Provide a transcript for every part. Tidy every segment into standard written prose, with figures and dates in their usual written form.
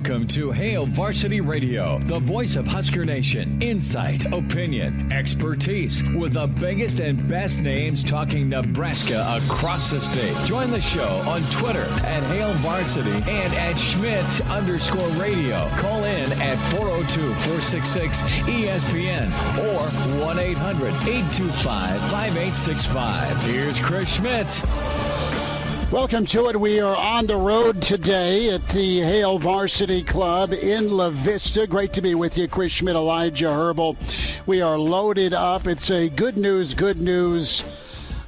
Welcome to Hail Varsity Radio, the voice of Husker Nation. Insight, opinion, expertise, with the biggest and best names talking Nebraska across the state. Join the show on Twitter at Hail Varsity and at Schmitz_radio. Call in at 402-466-ESPN or 1-800-825-5865. Here's Chris Schmitz. Welcome to it. We are on the road today at the Hail Varsity Club in La Vista. Great to be with you, Chris Schmidt, Elijah Herbal. We are loaded up. It's a good news,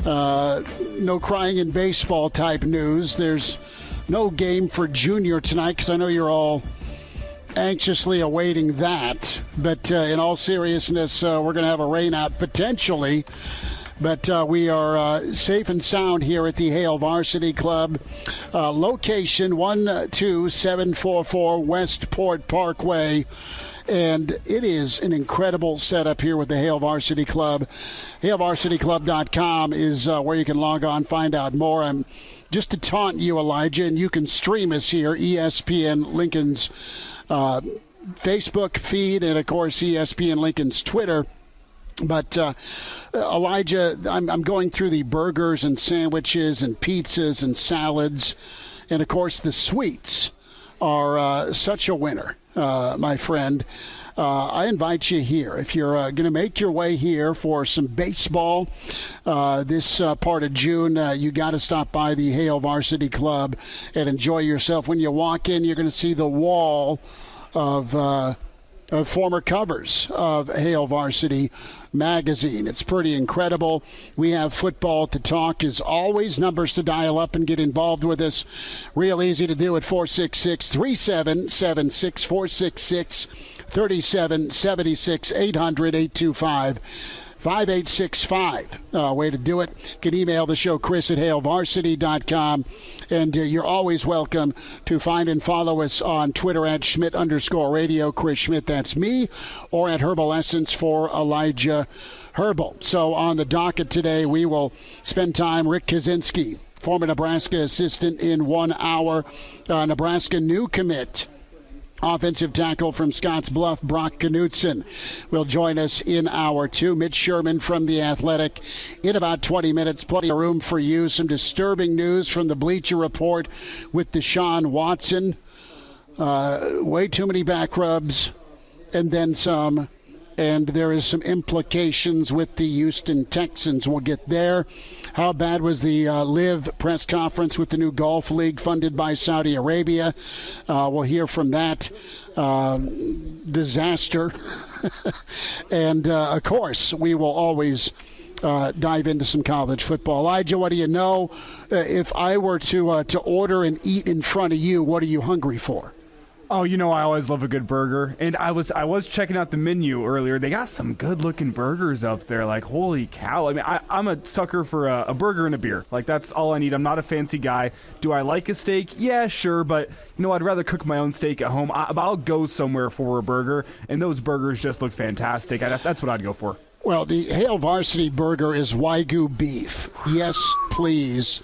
no crying in baseball type news. There's no game for Junior tonight because I know you're all anxiously awaiting that. But in all seriousness, we're going to have a rain out potentially. But we are safe and sound here at the Hail Varsity Club. Location 12744 Westport Parkway. And it is an incredible setup here with the Hail Varsity Club. HailVarsityClub.com is where you can log on, find out more. I'm just to taunt you, Elijah, and you can stream us here, ESPN Lincoln's Facebook feed, and, of course, ESPN Lincoln's Twitter. But, Elijah, I'm going through the burgers and sandwiches and pizzas and salads. And, of course, the sweets are such a winner, my friend. I invite you here. If you're going to make your way here for some baseball this part of June, you got to stop by the Hail Varsity Club and enjoy yourself. When you walk in, you're going to see the wall of former covers of Hail Varsity magazine. It's pretty incredible. We have football to talk as always. Numbers to dial up and get involved with us. Real easy to do at 466-3776, 466-3776, 800-825-5865. Way to do it. You can email the show, Chris at HailVarsity.com. And you're always welcome to find and follow us on Twitter at Schmidt_radio. Chris Schmidt, that's me, or at Herbal Essence for Elijah Herbal. So on the docket today, we will spend time, Rick Kaczenski, former Nebraska assistant, in 1 hour. Nebraska new commit, offensive tackle from Scottsbluff, Brock Knutson, will join us in hour 2. Mitch Sherman from The Athletic in about 20 minutes. Plenty of room for you. Some disturbing news from the Bleacher Report with Deshaun Watson. Way too many back rubs and then some. And there is some implications with the Houston Texans. We'll get there. How bad was the Live press conference with the new golf league funded by Saudi Arabia? We'll hear from that disaster. And, of course, we will always dive into some college football. Elijah, what do you know? If I were to order and eat in front of you, what are you hungry for? Oh, you know I always love a good burger, and I was checking out the menu earlier. They got some good-looking burgers up there, like, holy cow. I mean, I'm a sucker for a burger and a beer. Like, that's all I need. I'm not a fancy guy. Do I like a steak? Yeah, sure, but, you know, I'd rather cook my own steak at home. I'll go somewhere for a burger, and those burgers just look fantastic. That's what I'd go for. Well, the Hail Varsity burger is Wagyu beef. Yes, please.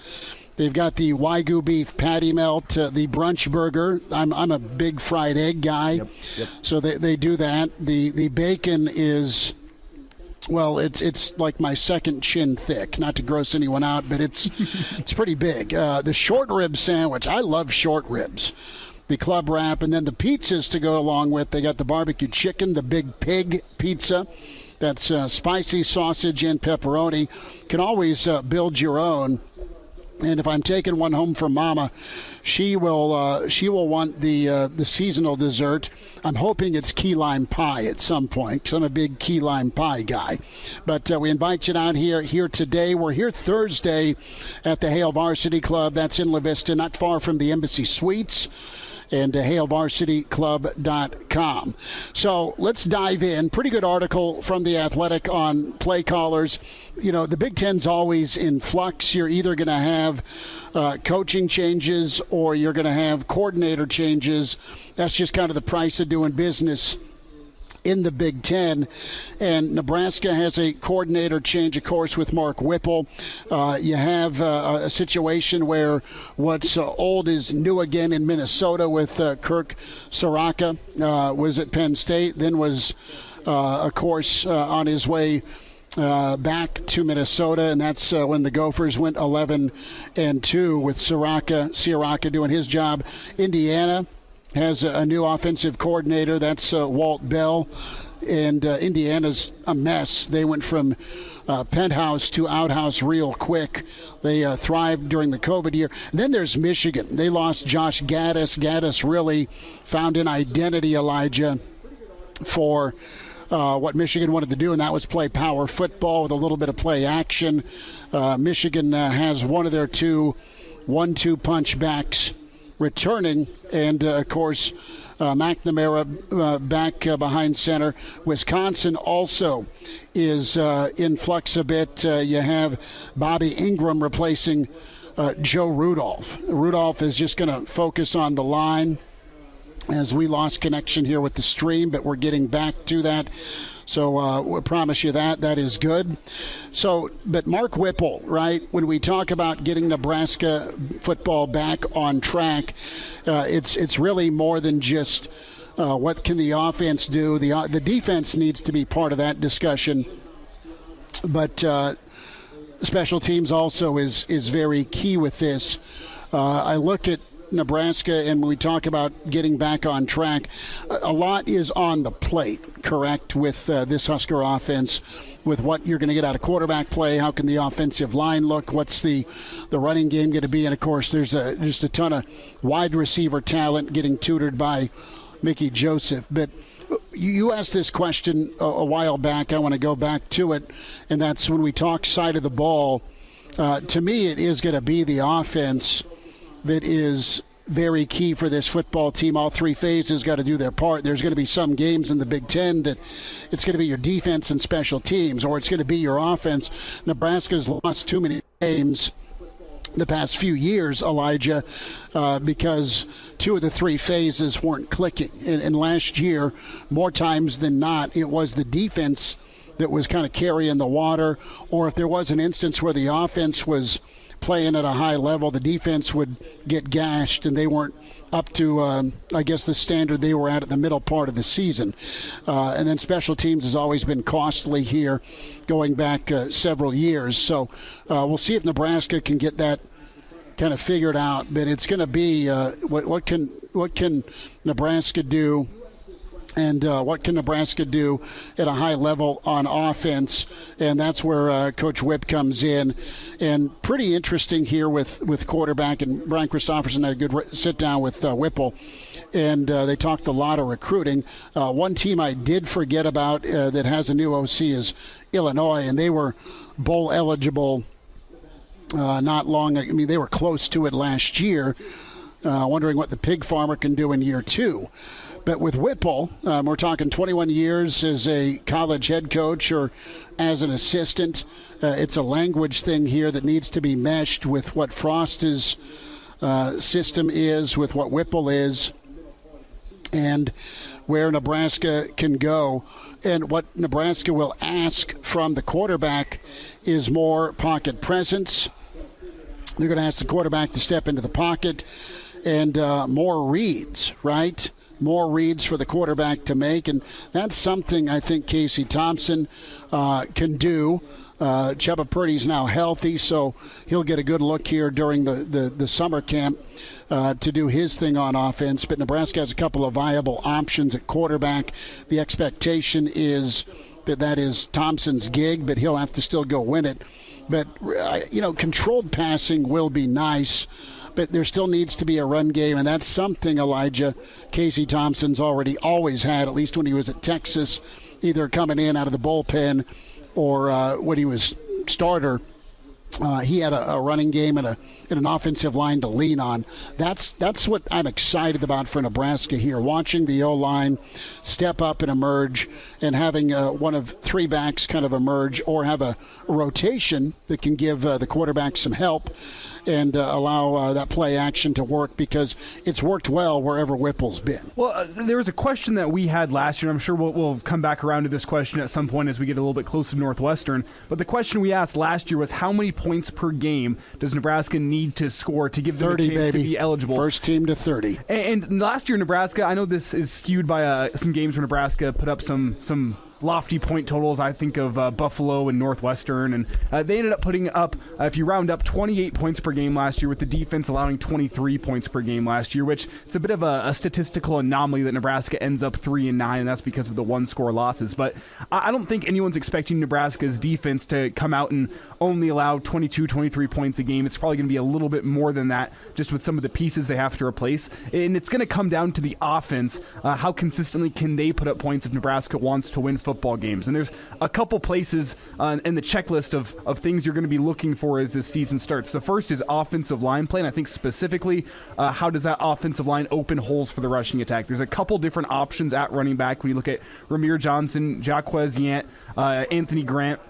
They've got the Wagyu beef patty melt, the brunch burger. I'm a big fried egg guy, yep. So they do that. The bacon is, well, it's like my second chin thick. Not to gross anyone out, but it's pretty big. The short rib sandwich. I love short ribs. The club wrap, and then the pizzas to go along with. They got the barbecue chicken, the Big Pig pizza. That's spicy sausage and pepperoni. Can always build your own. And if I'm taking one home from Mama, she will want the seasonal dessert. I'm hoping it's key lime pie at some point, because I'm a big key lime pie guy. But we invite you down here today. We're here Thursday at the Hail Varsity Club. That's in La Vista, not far from the Embassy Suites. And HailVarsityClub.com. So let's dive in. Pretty good article from The Athletic on play callers. You know, the Big Ten's always in flux. You're either going to have coaching changes or you're going to have coordinator changes. That's just kind of the price of doing business in the Big Ten. And Nebraska has a coordinator change, of course, with Mark Whipple. You have a situation where what's old is new again in Minnesota with Kirk Soraka. Was at Penn State, then was, of course, on his way back to Minnesota, and that's when the Gophers went 11-2 with Soraka doing his job. Indiana has a new offensive coordinator. That's Walt Bell. And Indiana's a mess. They went from penthouse to outhouse real quick. They thrived during the COVID year. And then there's Michigan. They lost Josh Gaddis. Gaddis really found an identity, Elijah, for what Michigan wanted to do, and that was play power football with a little bit of play action. Michigan has one of their 2 1-2 punch backs returning, and of course McNamara back behind center. Wisconsin also is in flux a bit. You have Bobby Ingram replacing Joe Rudolph. Rudolph is just going to focus on the line, as we lost connection here with the stream, but we're getting back to that. So we promise you that is good. So, but Mark Whipple, right, when we talk about getting Nebraska football back on track, it's really more than just what can the offense do. The defense needs to be part of that discussion, but special teams also is very key with this. I look at Nebraska, and when we talk about getting back on track, a lot is on the plate, correct, with this Husker offense, with what you're going to get out of quarterback play. How can the offensive line look? What's the running game going to be? And, of course, there's just a ton of wide receiver talent getting tutored by Mickey Joseph. But you asked this question a while back. I want to go back to it, and that's when we talk side of the ball. To me, it is going to be the offense that is very key for this football team. All 3 phases got to do their part. There's going to be some games in the Big Ten that it's going to be your defense and special teams, or it's going to be your offense. Nebraska's lost too many games the past few years, Elijah, because 2 of the 3 phases weren't clicking. And last year, more times than not, it was the defense that was kind of carrying the water, or if there was an instance where the offense was playing at a high level, the defense would get gashed, and they weren't up to, I guess, the standard they were at the middle part of the season. And then special teams has always been costly here going back several years. So we'll see if Nebraska can get that kind of figured out. But it's going to be what can Nebraska do, and what can Nebraska do at a high level on offense? And that's where Coach Whip comes in. And pretty interesting here with quarterback. And Brian Christopherson had a good sit-down with Whipple. And they talked a lot of recruiting. One team I did forget about that has a new OC is Illinois. And they were bowl eligible not long. I mean, they were close to it last year. Wondering what the pig farmer can do in year 2. But with Whipple, we're talking 21 years as a college head coach or as an assistant. It's a language thing here that needs to be meshed with what Frost's system is, with what Whipple is, and where Nebraska can go. And what Nebraska will ask from the quarterback is more pocket presence. They're going to ask the quarterback to step into the pocket and more reads, right? More reads for the quarterback to make, and that's something I think Casey Thompson can do. Chubba Purdy's now healthy, so he'll get a good look here during the summer camp to do his thing on offense. But Nebraska has a couple of viable options at quarterback. The expectation is that is Thompson's gig, but he'll have to still go win it. But, controlled passing will be nice, but there still needs to be a run game, and that's something, Elijah, Casey Thompson's always had, at least when he was at Texas, either coming in out of the bullpen or when he was starter. He had a running game and an offensive line to lean on. That's what I'm excited about for Nebraska here, watching the O-line step up and emerge, and having one of 3 backs kind of emerge, or have a rotation that can give the quarterback some help. and allow that play action to work, because it's worked well wherever Whipple's been. Well, there was a question that we had last year, and I'm sure we'll come back around to this question at some point as we get a little bit closer to Northwestern. But the question we asked last year was, how many points per game does Nebraska need to score to give them 30, a chance baby. to be eligible? First team to 30. And last year, Nebraska, I know this is skewed by some games where Nebraska put up some lofty point totals. I think of Buffalo and Northwestern, and they ended up putting up, if you round up, 28 points per game last year, with the defense allowing 23 points per game last year, which it's a bit of a statistical anomaly that Nebraska ends up 3-9, and that's because of the one-score losses. But I don't think anyone's expecting Nebraska's defense to come out and only allow 22, 23 points a game. It's probably going to be a little bit more than that, just with some of the pieces they have to replace. And it's going to come down to the offense. How consistently can they put up points if Nebraska wants to win football games? And there's a couple places in the checklist of things you're going to be looking for as this season starts. The first is offensive line play, and I think specifically how does that offensive line open holes for the rushing attack? There's a couple different options at running back when you look at Ramir Johnson, Jaquez Yant, Anthony Grant.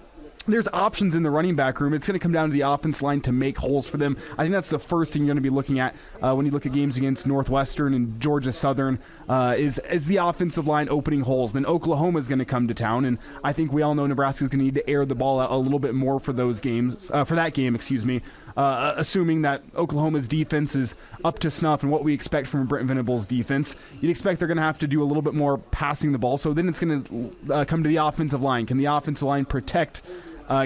There's options in the running back room. It's going to come down to the offense line to make holes for them. I think that's the first thing you're going to be looking at when you look at games against Northwestern and Georgia Southern, is the offensive line opening holes. Then Oklahoma is going to come to town, and I think we all know Nebraska is going to need to air the ball out a little bit more for those games, for that game, assuming that Oklahoma's defense is up to snuff and what we expect from Brent Venables' defense. You'd expect they're going to have to do a little bit more passing the ball. So then it's going to come to the offensive line. Can the offensive line protect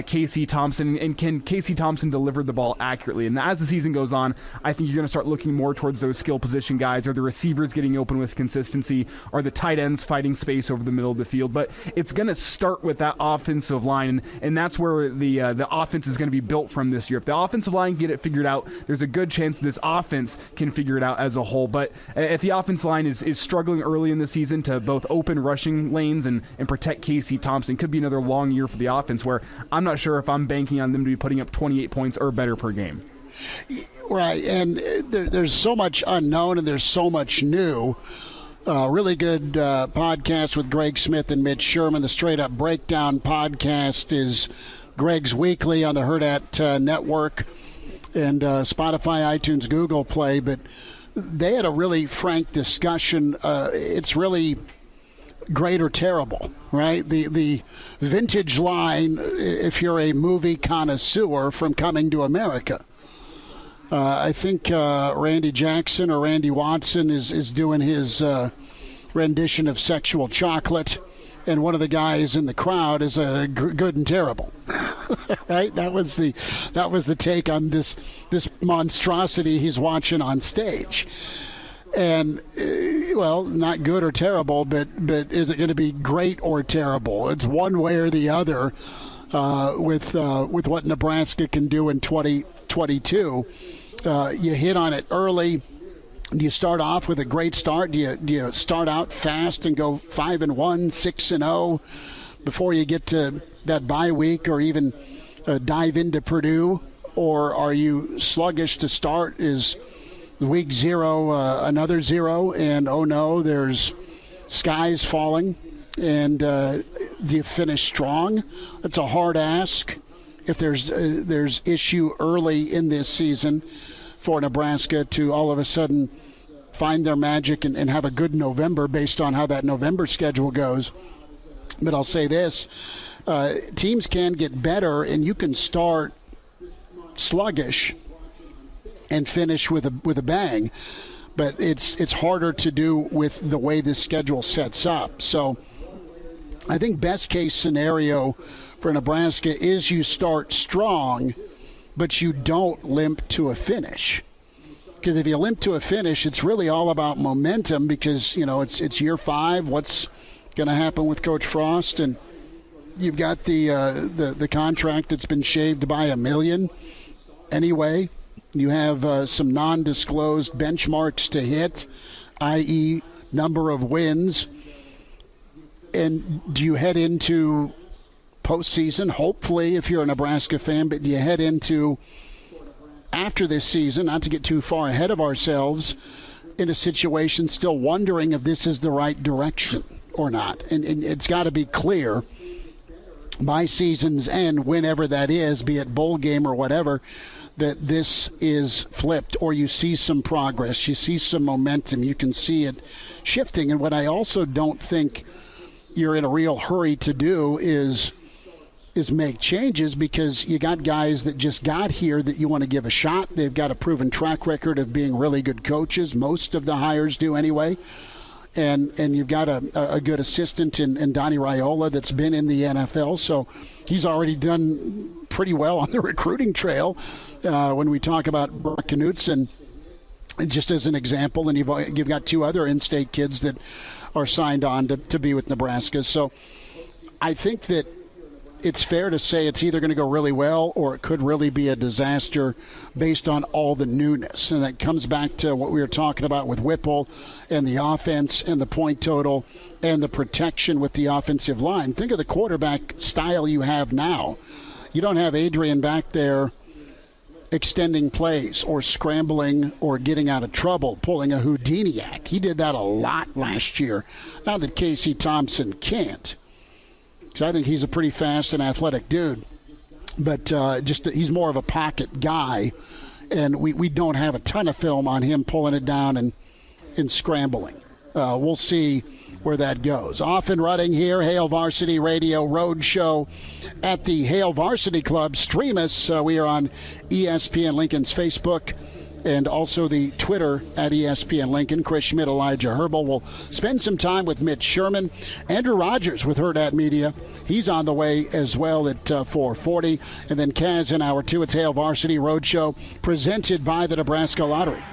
Casey Thompson, and can Casey Thompson deliver the ball accurately? And as the season goes on, I think you're going to start looking more towards those skill position guys. Are the receivers getting open with consistency? Are the tight ends fighting space over the middle of the field? But it's going to start with that offensive line, and that's where the offense is going to be built from this year. If the offensive line can get it figured out, there's a good chance this offense can figure it out as a whole. But if the offensive line is struggling early in the season to both open rushing lanes and protect Casey Thompson, could be another long year for the offense, where I'm not sure if I'm banking on them to be putting up 28 points or better per game. Right, and there's so much unknown and there's so much new. Really good podcast with Greg Smith and Mitch Sherman. The Straight Up Breakdown podcast is Greg's weekly on the Hurrdat Network and Spotify, iTunes, Google Play. But they had a really frank discussion. It's really great or terrible, right? The vintage line, if you're a movie connoisseur, from Coming to America. I think Randy Jackson or Randy Watson is doing his rendition of Sexual Chocolate, and one of the guys in the crowd is good and terrible. Right? That was the take on this monstrosity he's watching on stage. And, well, not good or terrible, but is it going to be great or terrible? It's one way or the other with what Nebraska can do in 2022. You hit on it early. Do you start off with a great start? Do you start out fast and go 5-1, 6-0 before you get to that bye week, or even dive into Purdue? Or are you sluggish to start? Is week 0 another 0, and oh no, there's skies falling, and do you finish strong? That's a hard ask if there's issue early in this season for Nebraska to all of a sudden find their magic and have a good November based on how that November schedule goes. But I'll say this, teams can get better, and you can start sluggish and finish with a bang, but it's harder to do with the way this schedule sets up. So I think best case scenario for Nebraska is you start strong, but you don't limp to a finish. Because if you limp to a finish, it's really all about momentum, because it's year 5. What's going to happen with Coach Frost? And you've got the contract that's been shaved by $1 million anyway. You have some non-disclosed benchmarks to hit, i.e. number of wins. And do you head into postseason, hopefully, if you're a Nebraska fan, but do you head into, after this season, not to get too far ahead of ourselves, in a situation still wondering if this is the right direction or not? And it's got to be clear by season's end, whenever that is, be it bowl game or whatever, that this is flipped, or you see some progress, you see some momentum, you can see it shifting. And what I also don't think you're in a real hurry to do is make changes, because you got guys that just got here that you want to give a shot. They've got a proven track record of being really good coaches. Most of the hires do anyway. And you've got a good assistant in Donnie Raiola that's been in the NFL, so he's already done pretty well on the recruiting trail. When we talk about Brock Knutson, just as an example, and you've got 2 other in-state kids that are signed on to be with Nebraska. So I think that it's fair to say it's either going to go really well or it could really be a disaster based on all the newness. And that comes back to what we were talking about with Whipple and the offense and the point total and the protection with the offensive line. Think of the quarterback style you have now. You don't have Adrian back there extending plays or scrambling or getting out of trouble, pulling a Houdiniac. He did that a lot last year. Not that Casey Thompson can't. So I think he's a pretty fast and athletic dude, but he's more of a pocket guy, and we don't have a ton of film on him pulling it down and scrambling. We'll see where that goes. Off and running here, Hail Varsity Radio Road Show at the Hail Varsity Club. Stream us. We are on ESPN Lincoln's Facebook and also the Twitter at ESPN Lincoln. Chris Schmidt, Elijah Herbal. Will spend some time with Mitch Sherman. Andrew Rogers with Hurrdat Media. He's on the way as well at 4:40. And then Kaz in hour 2. It's Hail Varsity Roadshow presented by the Nebraska Lottery.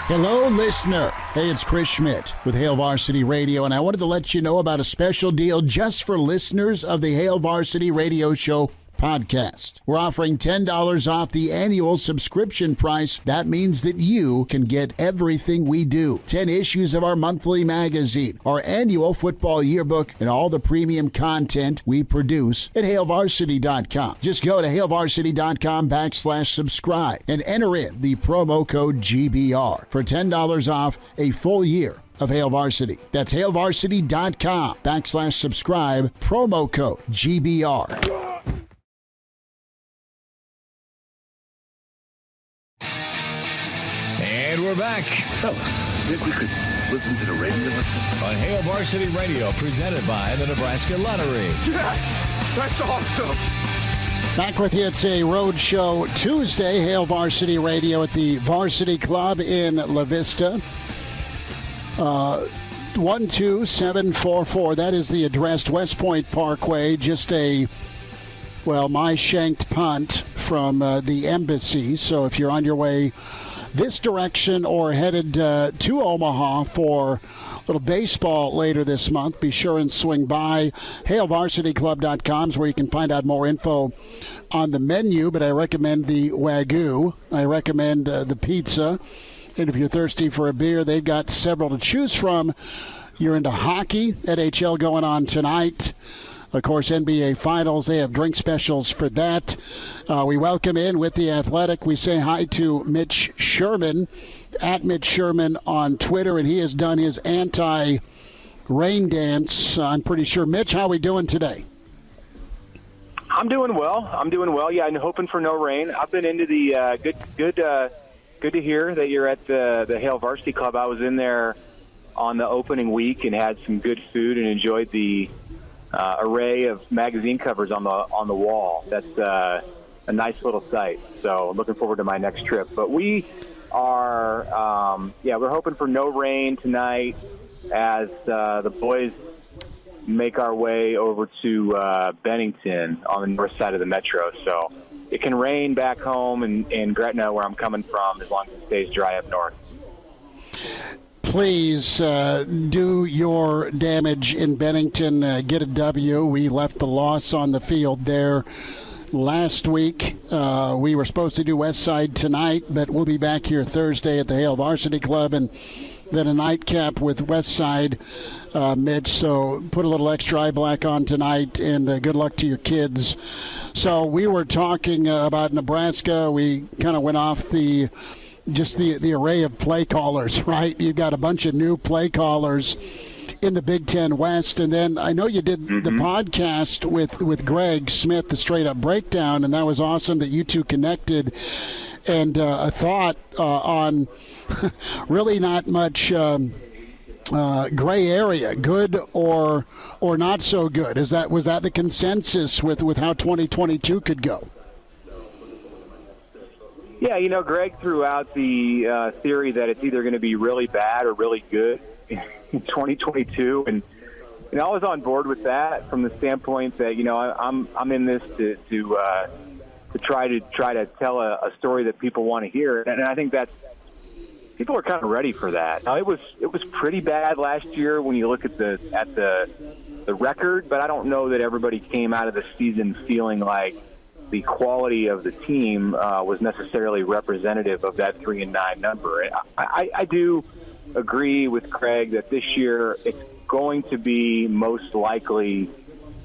Hello, listener. Hey, it's Chris Schmidt with Hail Varsity Radio, and I wanted to let you know about a special deal just for listeners of the Hail Varsity Radio Show podcast. We're offering $10 off the annual subscription price. That means that you can get everything we do. 10 issues of our monthly magazine, our annual football yearbook, and all the premium content we produce at HailVarsity.com. Just go to HailVarsity.com/subscribe and enter in the promo code GBR for $10 off a full year of Hail Varsity. That's HailVarsity.com/subscribe, promo code GBR. And we're back. Fellas, think we could listen to the radio on Hail Varsity Radio, presented by the Nebraska Lottery. Yes! That's awesome! Back with you. It's a road show Tuesday. Hail Varsity Radio at the Varsity Club in La Vista. 12744. That is the address. West Point Parkway. Just my shanked punt from the embassy. So if you're on your way this direction or headed to Omaha for a little baseball later this month, be sure and swing by. HailVarsityClub.com is where you can find out more info on the menu, but I recommend the Wagyu. I recommend the pizza. And if you're thirsty for a beer, they've got several to choose from. You're into hockey, NHL going on tonight. Of course, NBA Finals, they have drink specials for that. We welcome in with the Athletic. We say hi to Mitch Sherman, at Mitch Sherman on Twitter, and he has done his anti-rain dance, I'm pretty sure. Mitch, how are we doing today? I'm doing well. Yeah, I'm hoping for no rain. I've been into the good to hear that you're at the Hail Varsity Club. I was in there on the opening week and had some good food and enjoyed the array of magazine covers on the wall. That's a nice little sight. So looking forward to my next trip. But we are, we're hoping for no rain tonight as the boys make our way over to Bennington on the north side of the metro. So it can rain back home in Gretna, where I'm coming from, as long as it stays dry up north. Please do your damage in Bennington. Get a W. We left the loss on the field there last week. We were supposed to do West Side tonight, but we'll be back here Thursday at the Hail Varsity Club, and then a nightcap with West Side, Mitch. So put a little extra eye black on tonight, and good luck to your kids. So we were talking about Nebraska. We kind of went off the array of play callers, right? You've got a bunch of new play callers in the Big Ten West. And then I know you did the podcast with Greg Smith, the Straight Up Breakdown, and that was awesome that you two connected. And a thought on really not much gray area, good or not so good. Was that the consensus with how 2022 could go? Yeah, Greg threw out the theory that it's either going to be really bad or really good in 2022, and I was on board with that from the standpoint that I'm in this to try to tell a story that people want to hear, and I think that people are kind of ready for that. Now, it was pretty bad last year when you look at the record, but I don't know that everybody came out of the season feeling like the quality of the team was necessarily representative of that 3-9 number. I do agree with Craig that this year it's going to be most likely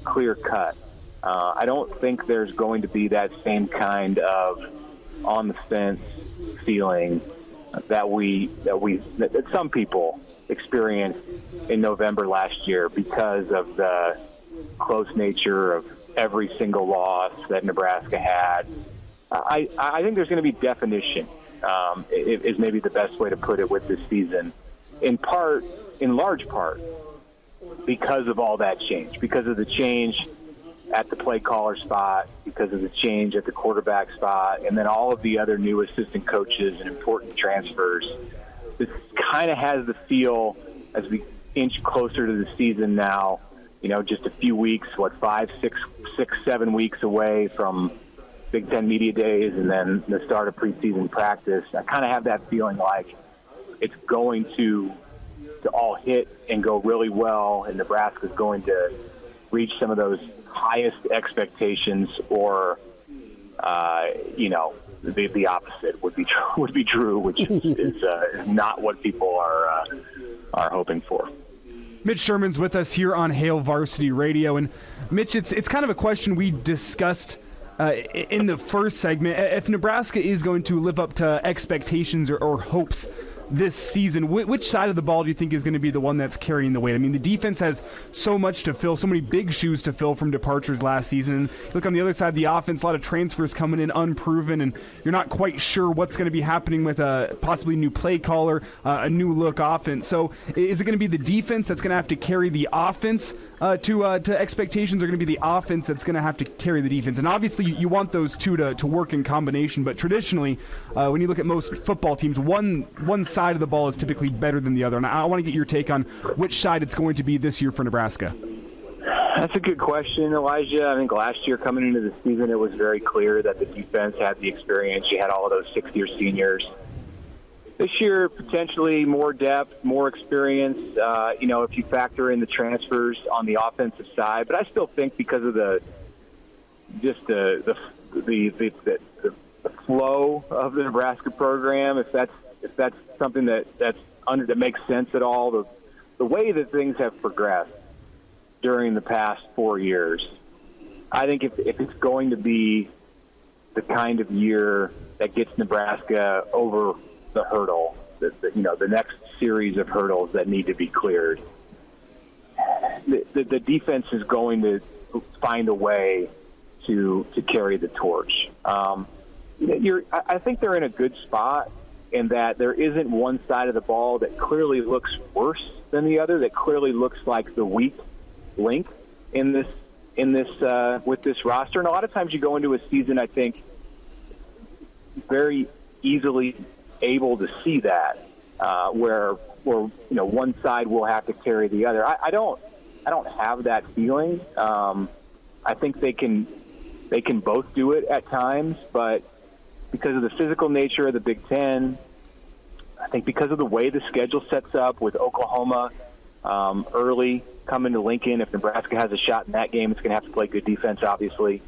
clear cut. I don't think there's going to be that same kind of on the fence feeling that some people experienced in November last year because of the close nature of every single loss that Nebraska had. I think there's going to be definition, is maybe the best way to put it with this season, in large part, because of all that change, because of the change at the play caller spot, because of the change at the quarterback spot, and then all of the other new assistant coaches and important transfers. This kind of has the feel, as we inch closer to the season now, just a few weeks, 5, 6, 7 weeks away from Big Ten Media Days and then the start of preseason practice. I kind of have that feeling like it's going to all hit and go really well, and Nebraska's going to reach some of those highest expectations, or the opposite would be true, which is not what people are hoping for. Mitch Sherman's with us here on Hail Varsity Radio, and Mitch, it's kind of a question we discussed in the first segment. If Nebraska is going to live up to expectations or hopes this season, which side of the ball do you think is going to be the one that's carrying the weight? I mean, the defense has so much to fill, so many big shoes to fill from departures last season. And look on the other side, the offense, a lot of transfers coming in unproven, and you're not quite sure what's going to be happening with a possibly new play caller, a new look offense. So is it going to be the defense that's going to have to carry the offense to expectations, or going to be the offense that's going to have to carry the defense? And obviously you want those two to work in combination, but traditionally when you look at most football teams, one side of the ball is typically better than the other. And I want to get your take on which side it's going to be this year for Nebraska. That's a good question, Elijah. I think last year coming into the season, it was very clear that the defense had the experience. You had all of those 6-year seniors. This year, potentially more depth, more experience, if you factor in the transfers on the offensive side. But I still think because of the flow of the Nebraska program, if that's something that makes sense at all, the way that things have progressed during the past 4 years, I think if it's going to be the kind of year that gets Nebraska over the hurdle, the next series of hurdles that need to be cleared, the defense is going to find a way to carry the torch. I think they're in a good spot in that there isn't one side of the ball that clearly looks worse than the other, that clearly looks like the weak link in this with this roster. And a lot of times you go into a season, I think, very easily able to see that where one side will have to carry the other. I don't have that feeling. I think they can both do it at times, but because of the physical nature of the Big Ten, I think because of the way the schedule sets up with Oklahoma early coming to Lincoln, if Nebraska has a shot in that game, it's going to have to play good defense, obviously.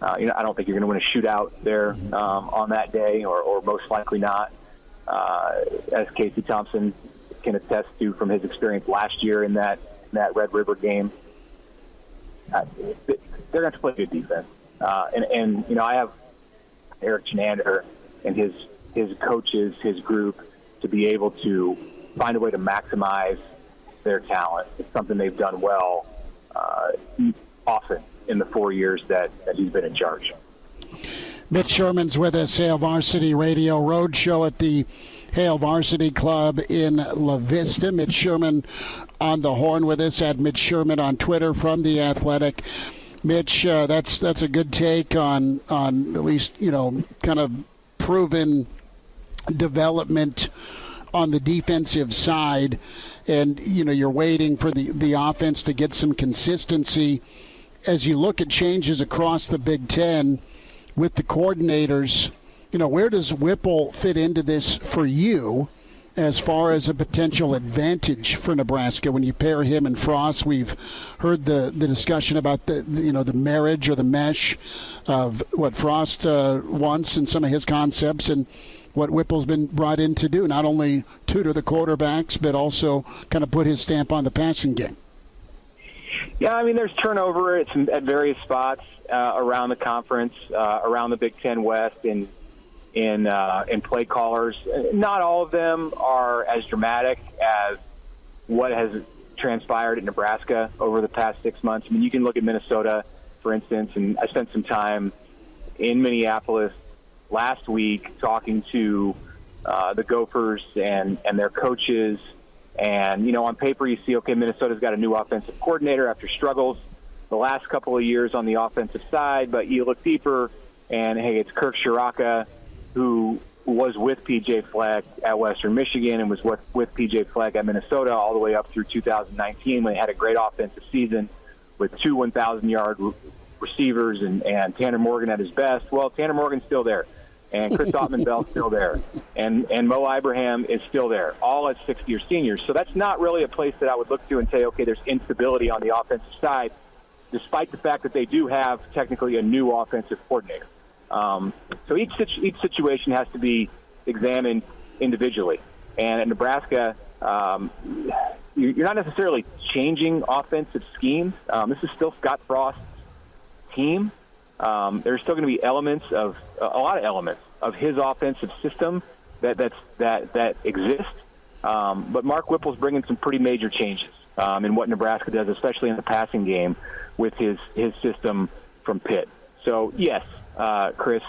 I don't think you're going to win a shootout there on that day, or most likely not, as Casey Thompson can attest to from his experience last year in that Red River game. They're going to have to play good defense. And I have Eric Chenander and his coaches, his group, to be able to find a way to maximize their talent. It's something they've done well often in the 4 years that he's been in charge. Mitch Sherman's with us, Hail Varsity Radio Roadshow at the Hail Varsity Club in La Vista. Mitch Sherman on the horn with us, at Mitch Sherman on Twitter from The Athletic. Mitch, that's a good take on at least, kind of proven development on the defensive side. And, you're waiting for the offense to get some consistency. As you look at changes across the Big Ten with the coordinators, where does Whipple fit into this for you as far as a potential advantage for Nebraska when you pair him and Frost? We've heard the discussion about the marriage or the mesh of what Frost wants and some of his concepts, and what Whipple's been brought in to do, not only tutor the quarterbacks, but also kind of put his stamp on the passing game. Yeah, there's turnover at various spots around the conference, around the Big Ten West, in play callers. Not all of them are as dramatic as what has transpired at Nebraska over the past 6 months. You can look at Minnesota, for instance, and I spent some time in Minneapolis last week talking to the Gophers and their coaches. And, on paper you see, okay, Minnesota's got a new offensive coordinator after struggles the last couple of years on the offensive side. But you look deeper, and, hey, it's Kirk Shiraka, who was with P.J. Fleck at Western Michigan and was with P.J. Fleck at Minnesota all the way up through 2019 when they had a great offensive season with 2 1,000-yard receivers and Tanner Morgan at his best. Well, Tanner Morgan's still there, and Chris Ottman-Bell's still there, and Mo Ibrahim is still there, all as sixth-year seniors. So that's not really a place that I would look to and say, okay, there's instability on the offensive side, despite the fact that they do have technically a new offensive coordinator. So each situation has to be examined individually. And at Nebraska, you're not necessarily changing offensive schemes. This is still Scott Frost's team. There's still going to be a lot of elements of his offensive system that exist. But Mark Whipple's bringing some pretty major changes in what Nebraska does, especially in the passing game with his system from Pitt. So, yes, Chris,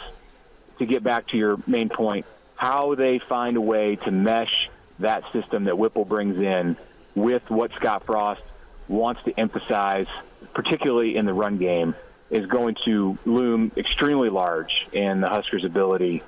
to get back to your main point, how they find a way to mesh that system that Whipple brings in with what Scott Frost wants to emphasize, particularly in the run game, is going to loom extremely large in the Huskers' ability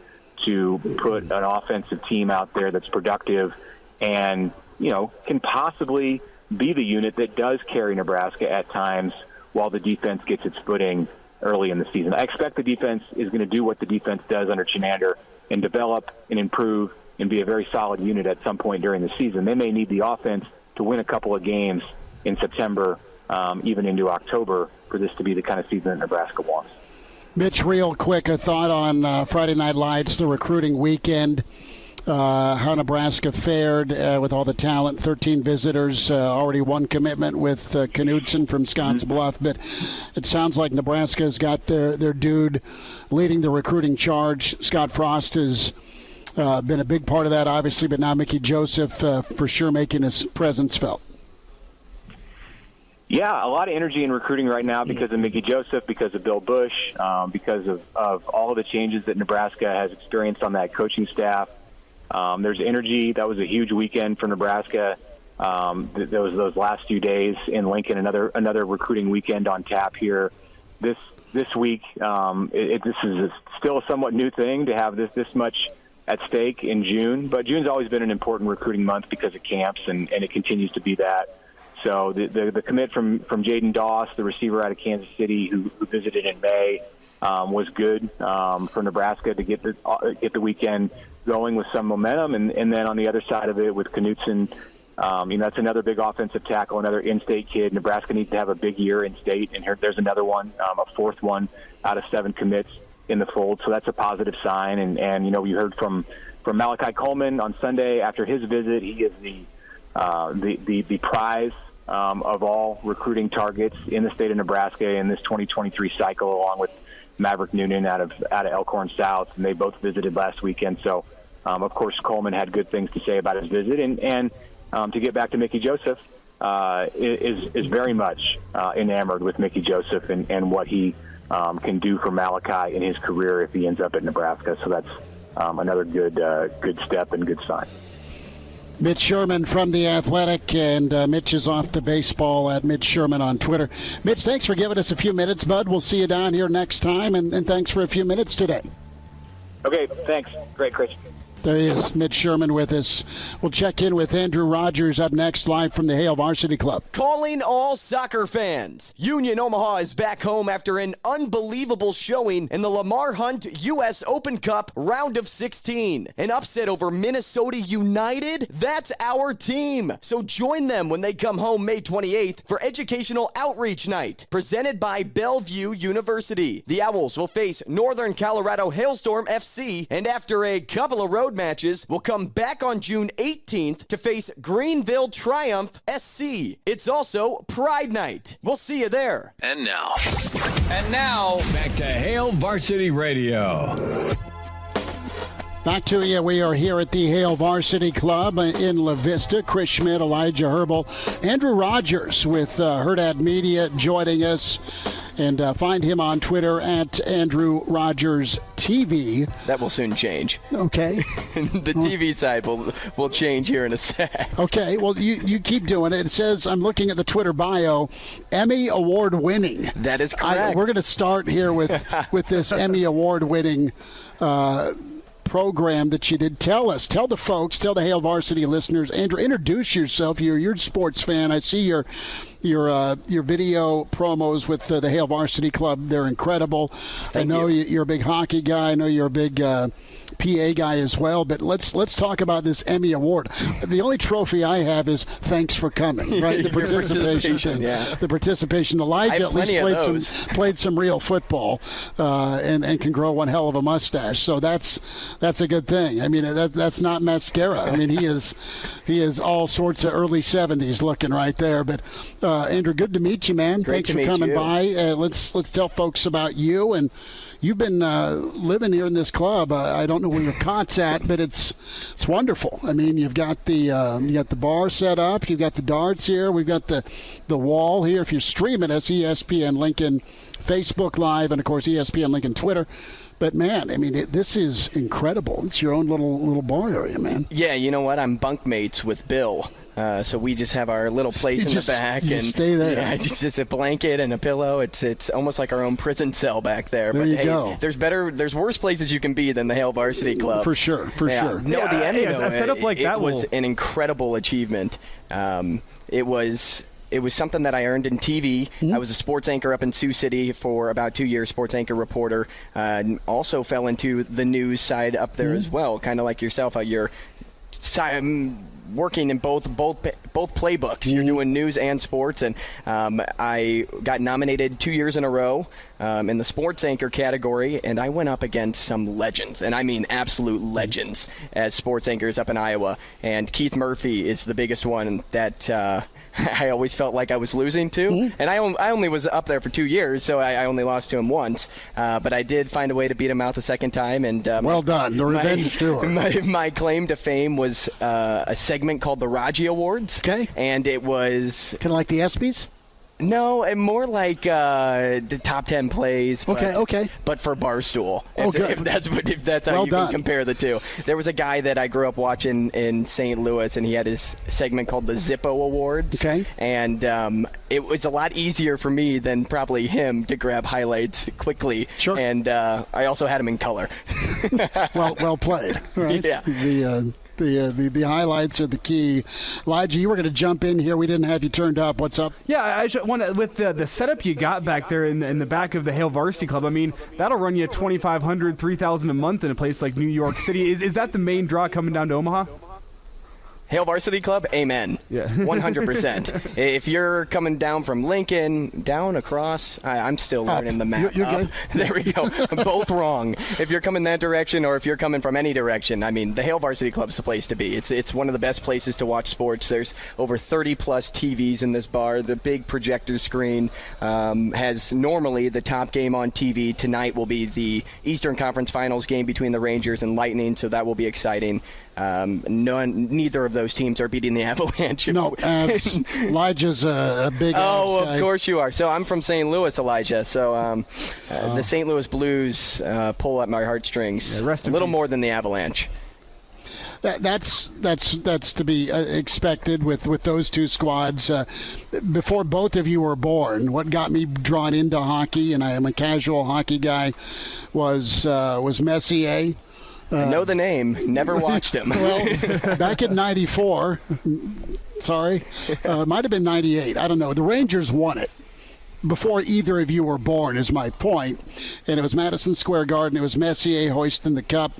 to put an offensive team out there that's productive and, can possibly be the unit that does carry Nebraska at times while the defense gets its footing early in the season. I expect the defense is going to do what the defense does under Chenander and develop and improve and be a very solid unit at some point during the season. They may need the offense to win a couple of games in September, even into October, for this to be the kind of season that Nebraska wants. Mitch, real quick, a thought on Friday Night Lights, the recruiting weekend, how Nebraska fared with all the talent, 13 visitors, already one commitment with Knutson from Scotts Bluff. But it sounds like Nebraska's got their dude leading the recruiting charge. Scott Frost has been a big part of that, obviously, but now Mickey Joseph for sure making his presence felt. Yeah, a lot of energy in recruiting right now because of Mickey Joseph, because of Bill Bush, because of all of the changes that Nebraska has experienced on that coaching staff. There's energy. That was a huge weekend for Nebraska. There was those last few days in Lincoln, another recruiting weekend on tap here. This week, this is still a somewhat new thing to have this much at stake in June. But June's always been an important recruiting month because of camps, and it continues to be that. So the commit from Jaden Doss, the receiver out of Kansas City, who visited in May, was good for Nebraska to get the weekend going with some momentum. And then on the other side of it with Knutson, that's another big offensive tackle, another in-state kid. Nebraska needs to have a big year in-state, and there's another one, a fourth one out of 7 commits in the fold. So that's a positive sign. And we heard from Malachi Coleman on Sunday after his visit. He is the prize of all recruiting targets in the state of Nebraska in this 2023 cycle, along with Maverick Noonan out of Elkhorn South, and they both visited last weekend. So, of course, Coleman had good things to say about his visit. And to get back to Mickey Joseph, is very much enamored with Mickey Joseph and what he can do for Malachi in his career if he ends up at Nebraska. So that's another good step and good sign. Mitch Sherman from The Athletic, and Mitch is off to baseball at Mitch Sherman on Twitter. Mitch, thanks for giving us a few minutes, bud. We'll see you down here next time, and thanks for a few minutes today. Okay, thanks. Great, Chris. There he is, Mitch Sherman with us. We'll check in with Andrew Rogers up next, live from the Hail Varsity Club. Calling all soccer fans. Union Omaha is back home after an unbelievable showing in the Lamar Hunt U.S. Open Cup round of 16. An upset over Minnesota United? That's our team. So join them when they come home May 28th for Educational Outreach Night, presented by Bellevue University. The Owls will face Northern Colorado Hailstorm FC, and after a couple of road matches, will come back on June 18th to face Greenville Triumph SC. It's also Pride Night. We'll see you there. And now, back to Hail Varsity Radio. Back to you. We are here at the Hail Varsity Club in La Vista. Chris Schmidt, Elijah Herbal, Andrew Rogers with Hurrdat Media joining us. And find him on Twitter at Andrew Rogers TV. That will soon change. Okay. The TV side will change here in a sec. Okay. Well, you keep doing it. It says, I'm looking at the Twitter bio, Emmy Award winning. That is correct. We're going to start here with this Emmy Award winning program that you did. Tell the folks, tell the Hail Varsity listeners. Andrew, introduce yourself. You're a sports fan. I see your video promos with the Hail Varsity Club. They're incredible. I know you're a big hockey guy. I know you're a big PA guy as well. But let's talk about this Emmy Award. The only trophy I have is thanks for coming. Right, the participation thing. Yeah. The participation. Elijah at least played some real football and can grow one hell of a mustache. So that's a good thing. I mean that's not mascara. I mean he is all sorts of early 70s looking right there. But Andrew, good to meet you, man. Great Thanks for coming by. Let's tell folks about you. And you've been living here in this club. I don't know where your cot's at, but it's wonderful. I mean, you've got the bar set up. You've got the darts here. We've got the wall here. If you're streaming us, ESPN Lincoln Facebook Live, and of course ESPN Lincoln Twitter. But, man, I mean, this is incredible. It's your own little bar area, man. Yeah, you know what? I'm bunkmates with Bill. So we just have our little place in the back. You and stay there. Yeah, it's a blanket and a pillow. It's almost like our own prison cell back there. There you go. There's worse places you can be than the Hail Varsity Club. For sure. No, the Emmy, a setup like that was an incredible achievement. It was something that I earned in TV. Mm-hmm. I was a sports anchor up in Sioux City for about 2 years, sports anchor reporter. Also fell into the news side up there as well, kind of like yourself. You're working in both playbooks. You're doing news and sports, and I got nominated 2 years in a row in the sports anchor category, and I went up against some legends, and I mean absolute legends as sports anchors up in Iowa. And Keith Murphy is the biggest one that I always felt like I was losing to. And I only was up there for 2 years, so I only lost to him once. But I did find a way to beat him out the second time. And well done. The revenge tour. My claim to fame was a segment called the Raji Awards. Okay. And it was kind of like the ESPYs? No, more like the top 10 plays. But, okay. But for Barstool, if that's how you can compare the two. There was a guy that I grew up watching in St. Louis, and he had his segment called the Zippo Awards. Okay. And it was a lot easier for me than probably him to grab highlights quickly. Sure. And I also had him in color. well played. Right? Yeah. The highlights are the key. Elijah, you were going to jump in here. We didn't have you turned up. What's up? Yeah, I want to, with the setup you got back there in the back of the Hail Varsity Club. I mean, that'll run you $2,500, $3,000 a month in a place like New York City. Is that the main draw coming down to Omaha? Hail Varsity Club, amen. Yeah. 100%. If you're coming down from Lincoln, down across, I'm still learning the map. You're good. There we go. Both wrong. If you're coming that direction or if you're coming from any direction, I mean, the Hail Varsity Club's the place to be. It's one of the best places to watch sports. There's over 30-plus TVs in this bar. The big projector screen has normally the top game on TV. Tonight will be the Eastern Conference Finals game between the Rangers and Lightning, so that will be exciting. Neither of those teams are beating the Avalanche Avalanche. No, Elijah's a big Oh, guy. of course you are. So I'm from St. Louis, Elijah. So the St. Louis Blues pull at my heartstrings a little more than the Avalanche. That's to be expected with those two squads. Before both of you were born, what got me drawn into hockey, and I am a casual hockey guy, was Messier. I know the name. Never watched him. Well, back in '94, sorry, it might have been '98. I don't know. The Rangers won it before either of you were born, is my point. And it was Madison Square Garden. It was Messier hoisting the cup.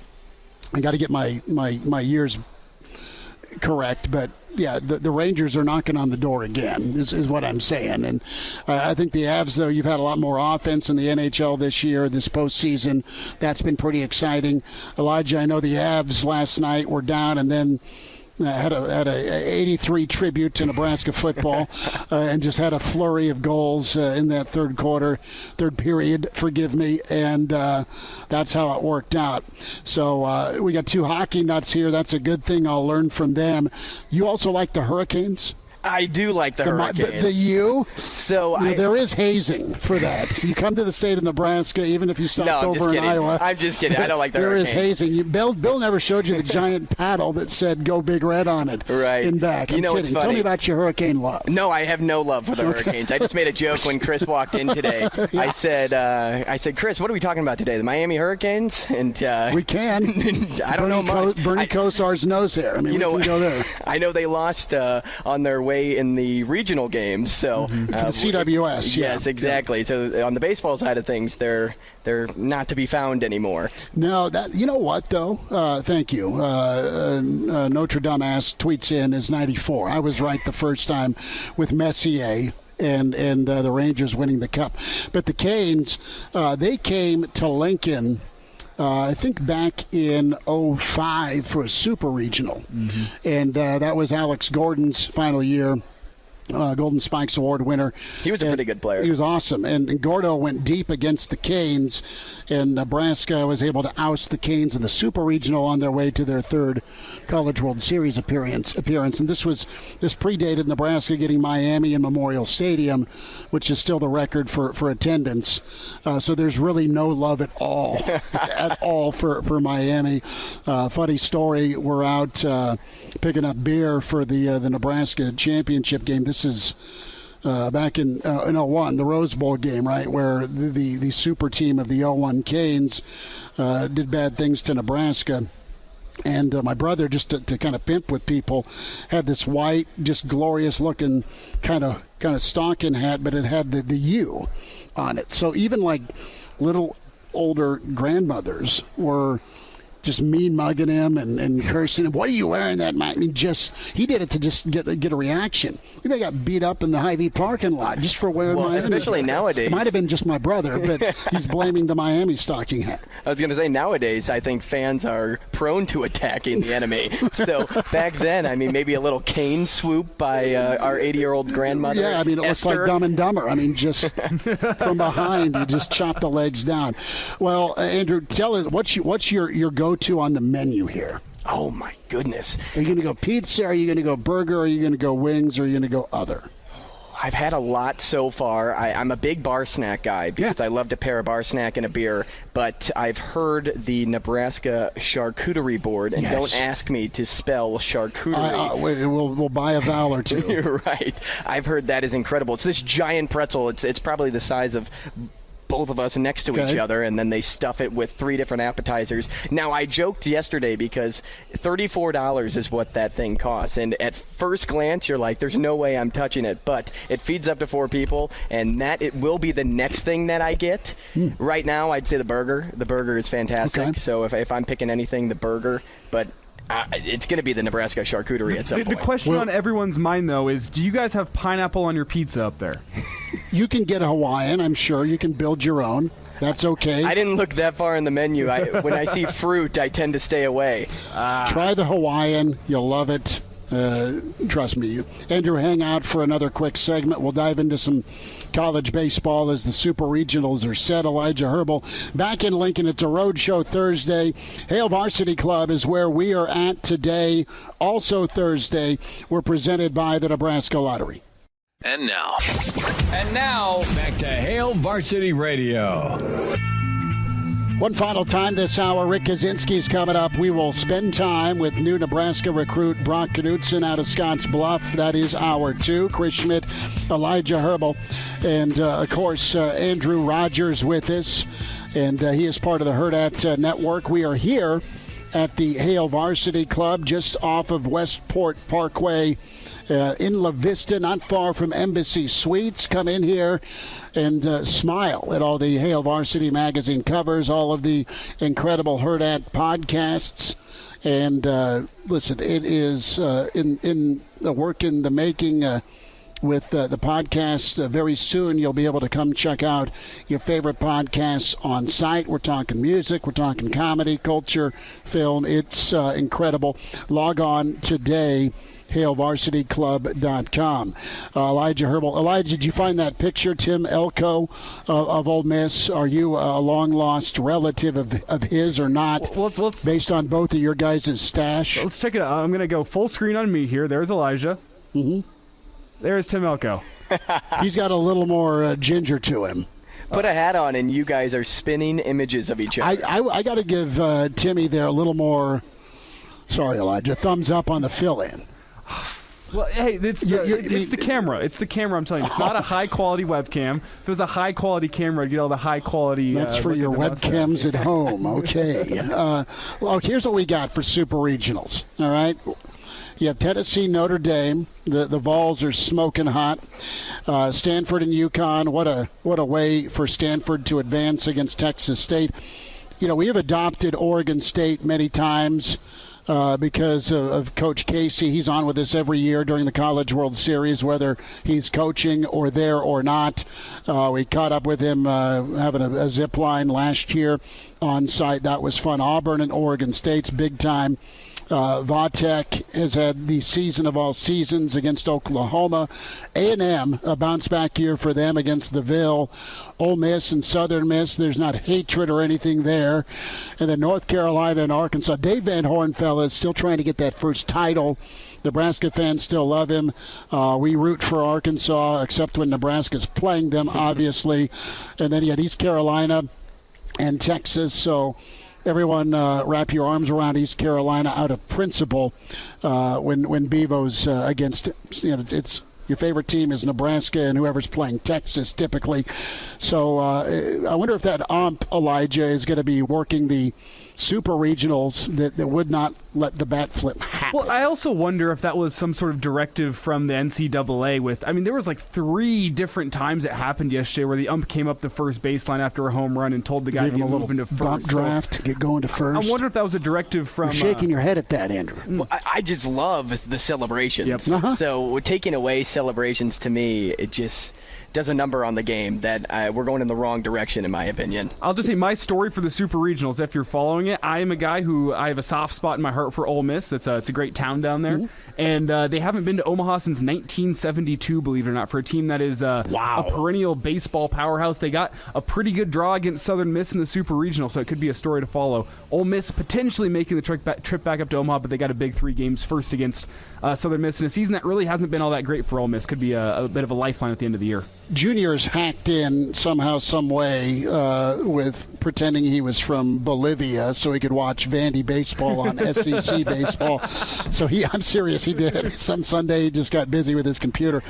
I got to get my years correct, but yeah, the Rangers are knocking on the door again, is what I'm saying. And I think the Avs, though, you've had a lot more offense in the NHL this year, this postseason. That's been pretty exciting. Elijah, I know the Avs last night were down and then had a 83 tribute to Nebraska football and just had a flurry of goals in that third period, forgive me, and that's how it worked out. So we got two hockey nuts here. That's a good thing. I'll learn from them. You also like the Hurricanes? I do like the Hurricanes. The U? So there is hazing for that. You come to the state of Nebraska, even if you stopped over in Iowa. I'm just kidding. I don't like the Hurricanes. Hurricanes. There is hazing. Bill never showed you the giant paddle that said "Go Big Red" on it. Right. In back. I'm kidding. Tell me about your Hurricane love. No, I have no love for the Hurricanes. I just made a joke when Chris walked in today. Yeah. I said, Chris, what are we talking about today? The Miami Hurricanes? And we can. I don't know much. Bernie Kosar's nose hair. I mean, we can go there. I know they lost on their way in the regional games. So CWS. Yes, exactly. So on the baseball side of things, they're not to be found anymore. No, you know what though? Thank you. Notre Dame tweets in is 94. I was right the first time with Messier and the Rangers winning the cup, but the Canes they came to Lincoln. I think back in 2005 for a super regional, and that was Alex Gordon's final year. Golden Spikes Award winner. He was a pretty good player. He was awesome. And Gordo went deep against the Canes, and Nebraska was able to oust the Canes in the Super Regional on their way to their third College World Series appearance. And this predated Nebraska getting Miami in Memorial Stadium, which is still the record for attendance. So there's really no love at all for Miami. Funny story, we're out picking up beer for the Nebraska championship game. This is back in 01, the Rose Bowl game, right, where the super team of the 01 Canes did bad things to Nebraska. And my brother, just to kind of pimp with people, had this white, just glorious-looking kind of stocking hat, but it had the U on it. So even like little older grandmothers were just mean mugging him and cursing him. What are you wearing that? I mean, he did it to just get a reaction. We got beat up in the Hy-Vee parking lot just for wearing Miami. Especially nowadays. It might have been just my brother, but he's blaming the Miami stocking hat. I was going to say, nowadays, I think fans are prone to attacking the enemy. So back then, I mean, maybe a little cane swoop by our 80-year-old grandmother. Yeah, I mean, it looks like Dumb and Dumber. I mean, just from behind, you just chop the legs down. Well, Andrew, tell us, what's your go-to on the menu here? Oh my goodness. Are you going to go pizza? Are you going to go burger? Are you going to go wings? Or are you going to go other? I've had a lot so far. I'm a big bar snack guy because I love to pair a bar snack and a beer, but I've heard the Nebraska charcuterie board, and don't ask me to spell charcuterie. We'll buy a vowel or two. You're right. I've heard that is incredible. It's this giant pretzel. It's probably the size of both of us next to each other, and then they stuff it with 3 different appetizers. Now, I joked yesterday because $34 is what that thing costs, and at first glance, you're like, there's no way I'm touching it, but it feeds up to 4 people, and it will be the next thing that I get. Right now, I'd say the burger. The burger is fantastic, so if I'm picking anything, the burger, but it's going to be the Nebraska charcuterie at some point. The question on everyone's mind, though, is do you guys have pineapple on your pizza up there? You can get a Hawaiian, I'm sure. You can build your own. That's okay. I didn't look that far in the menu. When I see fruit, I tend to stay away. Try the Hawaiian. You'll love it. Trust me. Andrew, hang out for another quick segment. We'll dive into some college baseball as the Super Regionals are set. Elijah Herbal back in Lincoln. It's a road show Thursday. Hail Varsity Club is where we are at today. Also Thursday, we're presented by the Nebraska Lottery. And now, back to Hail Varsity Radio. One final time this hour, Rick Kaczenski is coming up. We will spend time with new Nebraska recruit Brock Knutson out of Scotts Bluff. That is hour 2. Chris Schmidt, Elijah Herbal, and, of course, Andrew Rogers with us. And he is part of the Hurrdat Network. We are here at the Hail Varsity Club just off of Westport Parkway in La Vista, not far from Embassy Suites. Come in here and smile at all the Hail Varsity magazine covers, all of the incredible Hurrdat podcasts. And listen, it is in the work in the making with the podcast. Very soon you'll be able to come check out your favorite podcasts on site. We're talking music, we're talking comedy, culture, film. It's incredible. Log on today, HailVarsityClub.com. Elijah Herbal. Elijah, did you find that picture, Tim Elko of Ole Miss? Are you a long-lost relative of his or not, let's based on both of your guys' stash? Let's check it out. I'm going to go full screen on me here. There's Elijah. Mm-hmm. There's Tim Elko. He's got a little more ginger to him. Put a hat on, and you guys are spinning images of each other. I got to give Timmy there a little more, sorry, Elijah, thumbs up on the fill-in. Well, hey, it's the camera. It's the camera, I'm telling you. It's not a high-quality webcam. If it was a high-quality camera, I'd get all the high-quality... That's for your webcams at home. Okay. Well, here's what we got for Super Regionals, all right? You have Tennessee, Notre Dame. The Vols are smoking hot. Stanford and UConn. What a way for Stanford to advance against Texas State. You know, we have adopted Oregon State many times because of Coach Casey. He's on with us every year during the College World Series, whether he's coaching or there or not. We caught up with him having a zip line last year on site. That was fun. Auburn and Oregon State's big time. Vatek has had the season of all seasons against Oklahoma. A&M, a bounce-back year for them against the Ville. Ole Miss and Southern Miss, there's not hatred or anything there. And then North Carolina and Arkansas. Dave Van Horn, fellas, still trying to get that first title. Nebraska fans still love him. We root for Arkansas, except when Nebraska's playing them, obviously. And then you had East Carolina and Texas, so... Everyone wrap your arms around East Carolina out of principle when Bevo's against, it's your favorite team is Nebraska and whoever's playing Texas typically. So I wonder if that Elijah is going to be working the Super Regionals that would not let the bat flip happen. Well, I also wonder if that was some sort of directive from the NCAA there was like 3 different times it happened yesterday where the ump came up the first baseline after a home run and told the guy to move into first. Bump draft to get going to first. I wonder if that was a directive from... You're shaking your head at that, Andrew. Well, I just love the celebrations. Yep. Uh-huh. So taking away celebrations, to me, it just does a number on the game that we're going in the wrong direction, in my opinion. I'll just say my story for the Super Regionals, if you're following it, I am a guy who I have a soft spot in my heart for Ole Miss. It's a great town down there. Mm-hmm. And they haven't been to Omaha since 1972, believe it or not, for a team that is a perennial baseball powerhouse. They got a pretty good draw against Southern Miss in the Super Regional, so it could be a story to follow. Ole Miss potentially making the trip back up to Omaha, but they got a big 3 games first against Southern Miss in a season that really hasn't been all that great for Ole Miss. Could be a bit of a lifeline at the end of the year. Junior's hacked in somehow, some way with pretending he was from Bolivia so he could watch Vandy baseball on SEC baseball. So I'm serious, he did. Some Sunday he just got busy with his computer.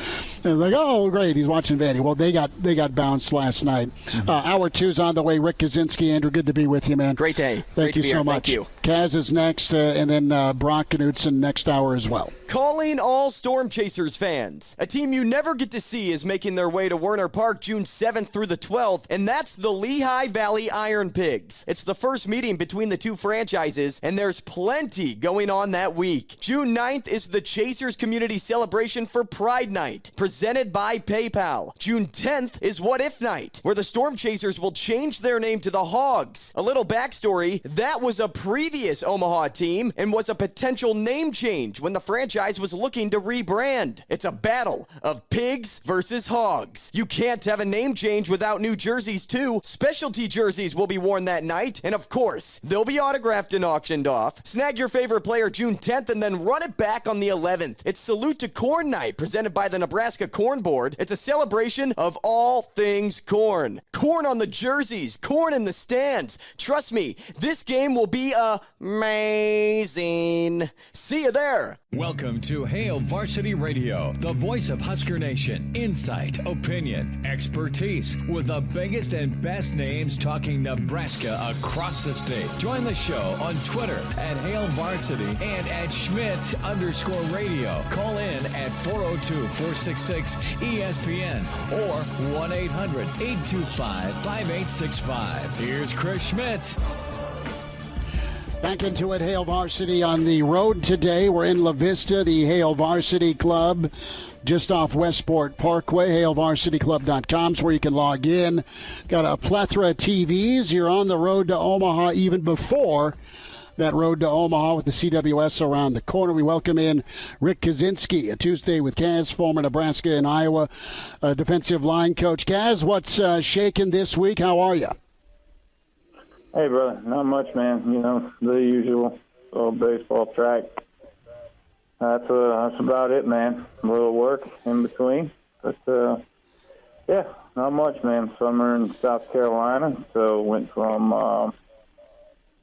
And like, oh, great, he's watching Vandy. Well, they got bounced last night. Mm-hmm. Hour 2's on the way. Rick Kaczenski, Andrew, good to be with you, man. Great day. Thank you so much. Thank you. Kaz is next, and then Brock Knutson next hour as well. Calling all Storm Chasers fans. A team you never get to see is making their way to Werner Park June 7th through the 12th, and that's the Lehigh Valley Iron Pigs. It's the first meeting between the two franchises, and there's plenty going on that week. June 9th is the Chasers Community Celebration for Pride Night, presented by PayPal. June 10th is What If Night, where the Storm Chasers will change their name to the Hogs. A little backstory, that was a previous Omaha team and was a potential name change when the franchise franchise was looking to rebrand. It's a battle of pigs versus hogs. You can't have a name change without new jerseys, too. Specialty jerseys will be worn that night, and of course, they'll be autographed and auctioned off. Snag your favorite player June 10th and then run it back on the 11th. It's Salute to Corn Night, presented by the Nebraska Corn Board. It's a celebration of all things corn. Corn on the jerseys, corn in the stands. Trust me, this game will be amazing. See you there. Welcome to Hail Varsity Radio, the voice of Husker Nation. Insight, opinion, expertise, with the biggest and best names talking Nebraska across the state. Join the show on Twitter at Hail Varsity and at Schmidt_radio. Call in at 402-466-ESPN or 1-800-825-5865. Here's Chris Schmidt. Back into it, Hail Varsity on the road today. We're in La Vista, the Hail Varsity Club, just off Westport Parkway. HailVarsityClub.com is where you can log in. Got a plethora of TVs. You're on the road to Omaha even before that road to Omaha with the CWS around the corner. We welcome in Rick Kaczenski, a Tuesday with Kaz, former Nebraska and Iowa defensive line coach. Kaz, what's shaking this week? How are you? Hey, brother. Not much, man. You know, the usual little baseball track. That's about it, man. A little work in between. But, yeah, not much, man. Summer in South Carolina. So went from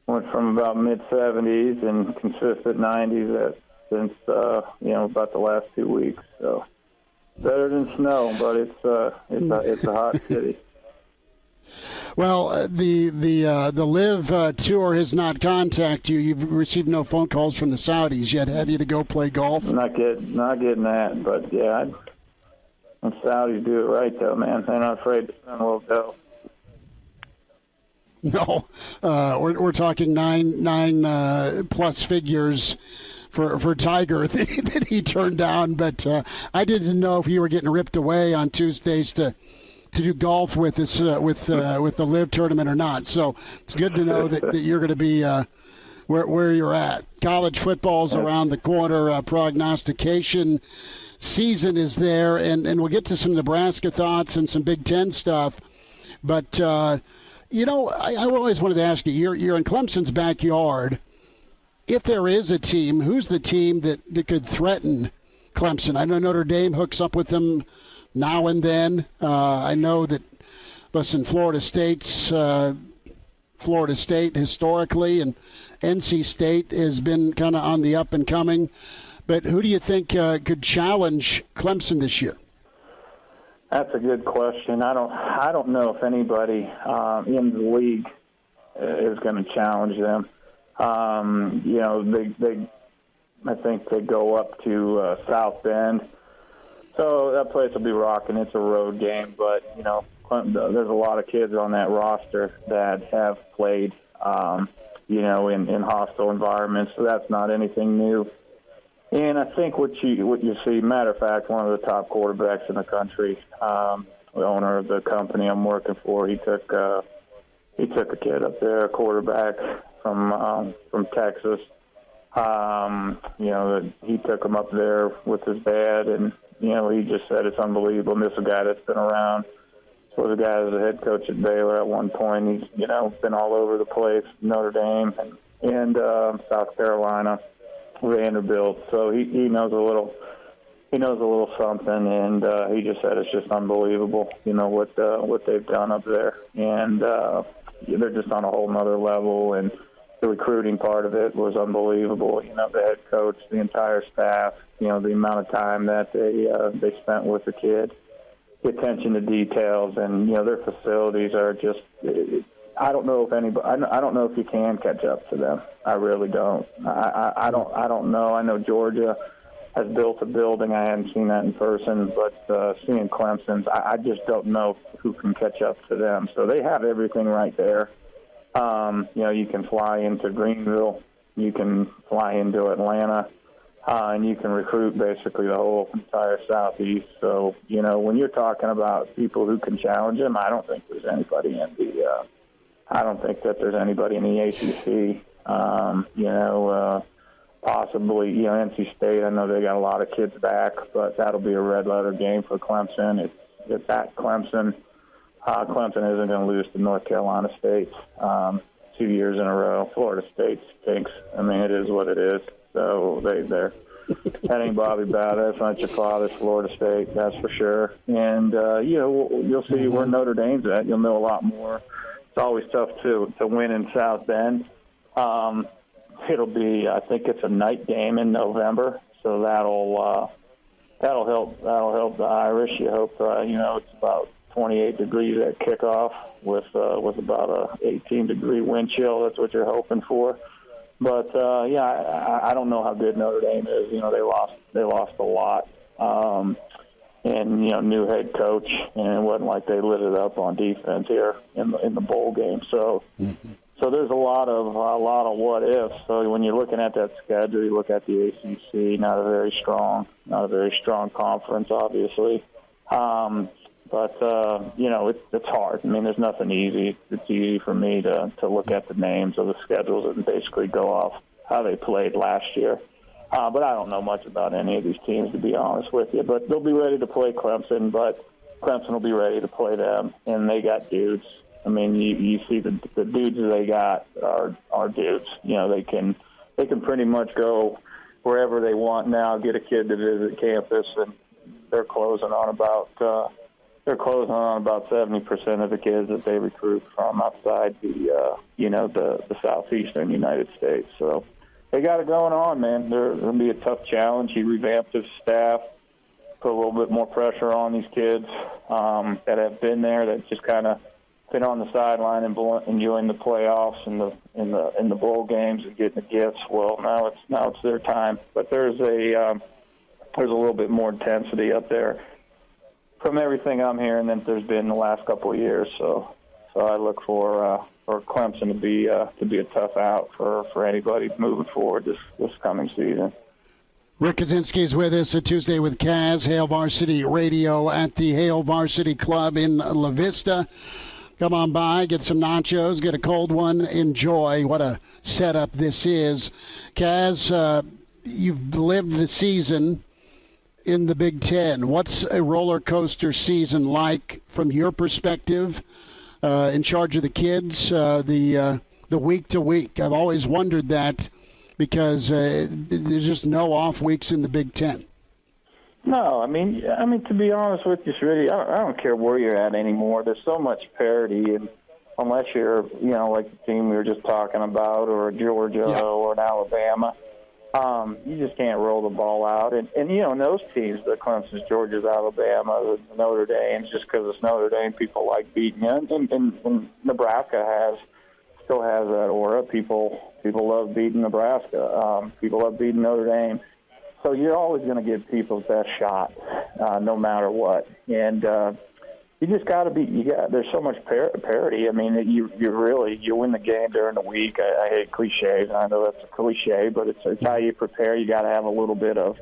about mid-70s and consistent 90s since, about the last 2 weeks. So better than snow, but it's a hot city. Well, the Live Tour has not contacted you. You've received no phone calls from the Saudis yet, have you, to go play golf? Not getting that, but yeah, the Saudis do it right though, man. They're not afraid to spend a little dough. No, we're talking nine plus figures for Tiger that he turned down. But I didn't know if you were getting ripped away on Tuesdays to do golf with this with the Live tournament or not. So it's good to know that you're going to be where you're at. College football's around the corner. Prognostication season is there, and we'll get to some Nebraska thoughts and some Big Ten stuff. But I always wanted to ask you. You're in Clemson's backyard. If there is a team, who's the team that could threaten Clemson? I know Notre Dame hooks up with them now and then. I know that, listen, Florida State historically, and NC State has been kind of on the up and coming. But who do you think could challenge Clemson this year? That's a good question. I don't know if anybody in the league is going to challenge them. I think they go up to South Bend. So that place will be rocking. It's a road game, but, there's a lot of kids on that roster that have played, in hostile environments, so that's not anything new. And I think what you see, matter of fact, one of the top quarterbacks in the country, the owner of the company I'm working for, he took a kid up there, a quarterback from Texas. He took him up there with his dad, and he just said it's unbelievable. And this is a guy that's been around. Was a guy that was a head coach at Baylor at one point. He's been all over the place, Notre Dame and South Carolina, Vanderbilt. So he knows a little. He knows a little something, and he just said it's just unbelievable. What they've done up there, and they're just on a whole nother level. And the recruiting part of it was unbelievable. The head coach, the entire staff. The amount of time that they spent with the kid. The attention to details, and their facilities are just. I don't know if anybody. I don't know if you can catch up to them. I really don't. I don't know. I know Georgia has built a building. I hadn't seen that in person, but seeing Clemson's, I just don't know who can catch up to them. So they have everything right there. You can fly into Greenville, you can fly into Atlanta. And you can recruit basically the whole entire Southeast. So, when you're talking about people who can challenge them, I don't think there's anybody in the possibly, NC State. I know they got a lot of kids back, but that'll be a red-letter game for Clemson. It's at Clemson. Clemson isn't going to lose to North Carolina State 2 years in a row. Florida State stinks. I mean, it is what it is. So they're that ain't Bobby Bowden. That's not your father's Florida State, that's for sure. And, you'll see where Notre Dame's at. You'll know a lot more. It's always tough to win in South Bend. It'll be, I think it's a night game in November, so that'll help the Irish. You hope, it's about 28 degrees at kickoff with about a 18-degree wind chill. That's what you're hoping for. But I don't know how good Notre Dame is. They lost a lot, and new head coach, and it wasn't like they lit it up on defense here in the bowl game. So there's a lot of what ifs. So when you're looking at that schedule, you look at the ACC, not a very strong conference, obviously. But it's hard. I mean, there's nothing easy. It's easy for me to look at the names of the schedules and basically go off how they played last year. But I don't know much about any of these teams, to be honest with you. But they'll be ready to play Clemson, but Clemson will be ready to play them, and they got dudes. I mean, you see the dudes that they got are dudes. They can pretty much go wherever they want now, get a kid to visit campus, and they're closing on about 70% of the kids that they recruit from outside the southeastern United States. So they got it going on, man. There's going to be a tough challenge. He revamped his staff, put a little bit more pressure on these kids that have been there, that just kind of been on the sideline and enjoying the playoffs and the bowl games and getting the gifts. Well, now it's their time. But there's a little bit more intensity up there from everything I'm hearing than there's been the last couple of years. So I look for Clemson to be a tough out for anybody moving forward this coming season. Rick Kaczenski is with us at Tuesday with Kaz, Hail Varsity Radio at the Hail Varsity Club in La Vista. Come on by, get some nachos, get a cold one, enjoy. What a setup this is. Kaz, you've lived the season in the Big Ten. What's a roller coaster season like from your perspective, in charge of the kids, the week to week? I've always wondered that because there's just no off weeks in the Big Ten. No, I mean, to be honest with you, Shreddy, I don't care where you're at anymore. There's so much parity, and unless you're, like the team we were just talking about, or Georgia or an Alabama, you just can't roll the ball out. And those teams, the Clemson's, Georgia's, Alabama, the Notre Dame's, just because it's Notre Dame, people like beating you. And Nebraska still has that aura. People love beating Nebraska. People love beating Notre Dame. So you're always going to give people's best shot, no matter what. And you just got to be. There's so much parity. I mean, you win the game during the week. I hate cliches. I know that's a cliche, but it's how you prepare. You got to have a little bit of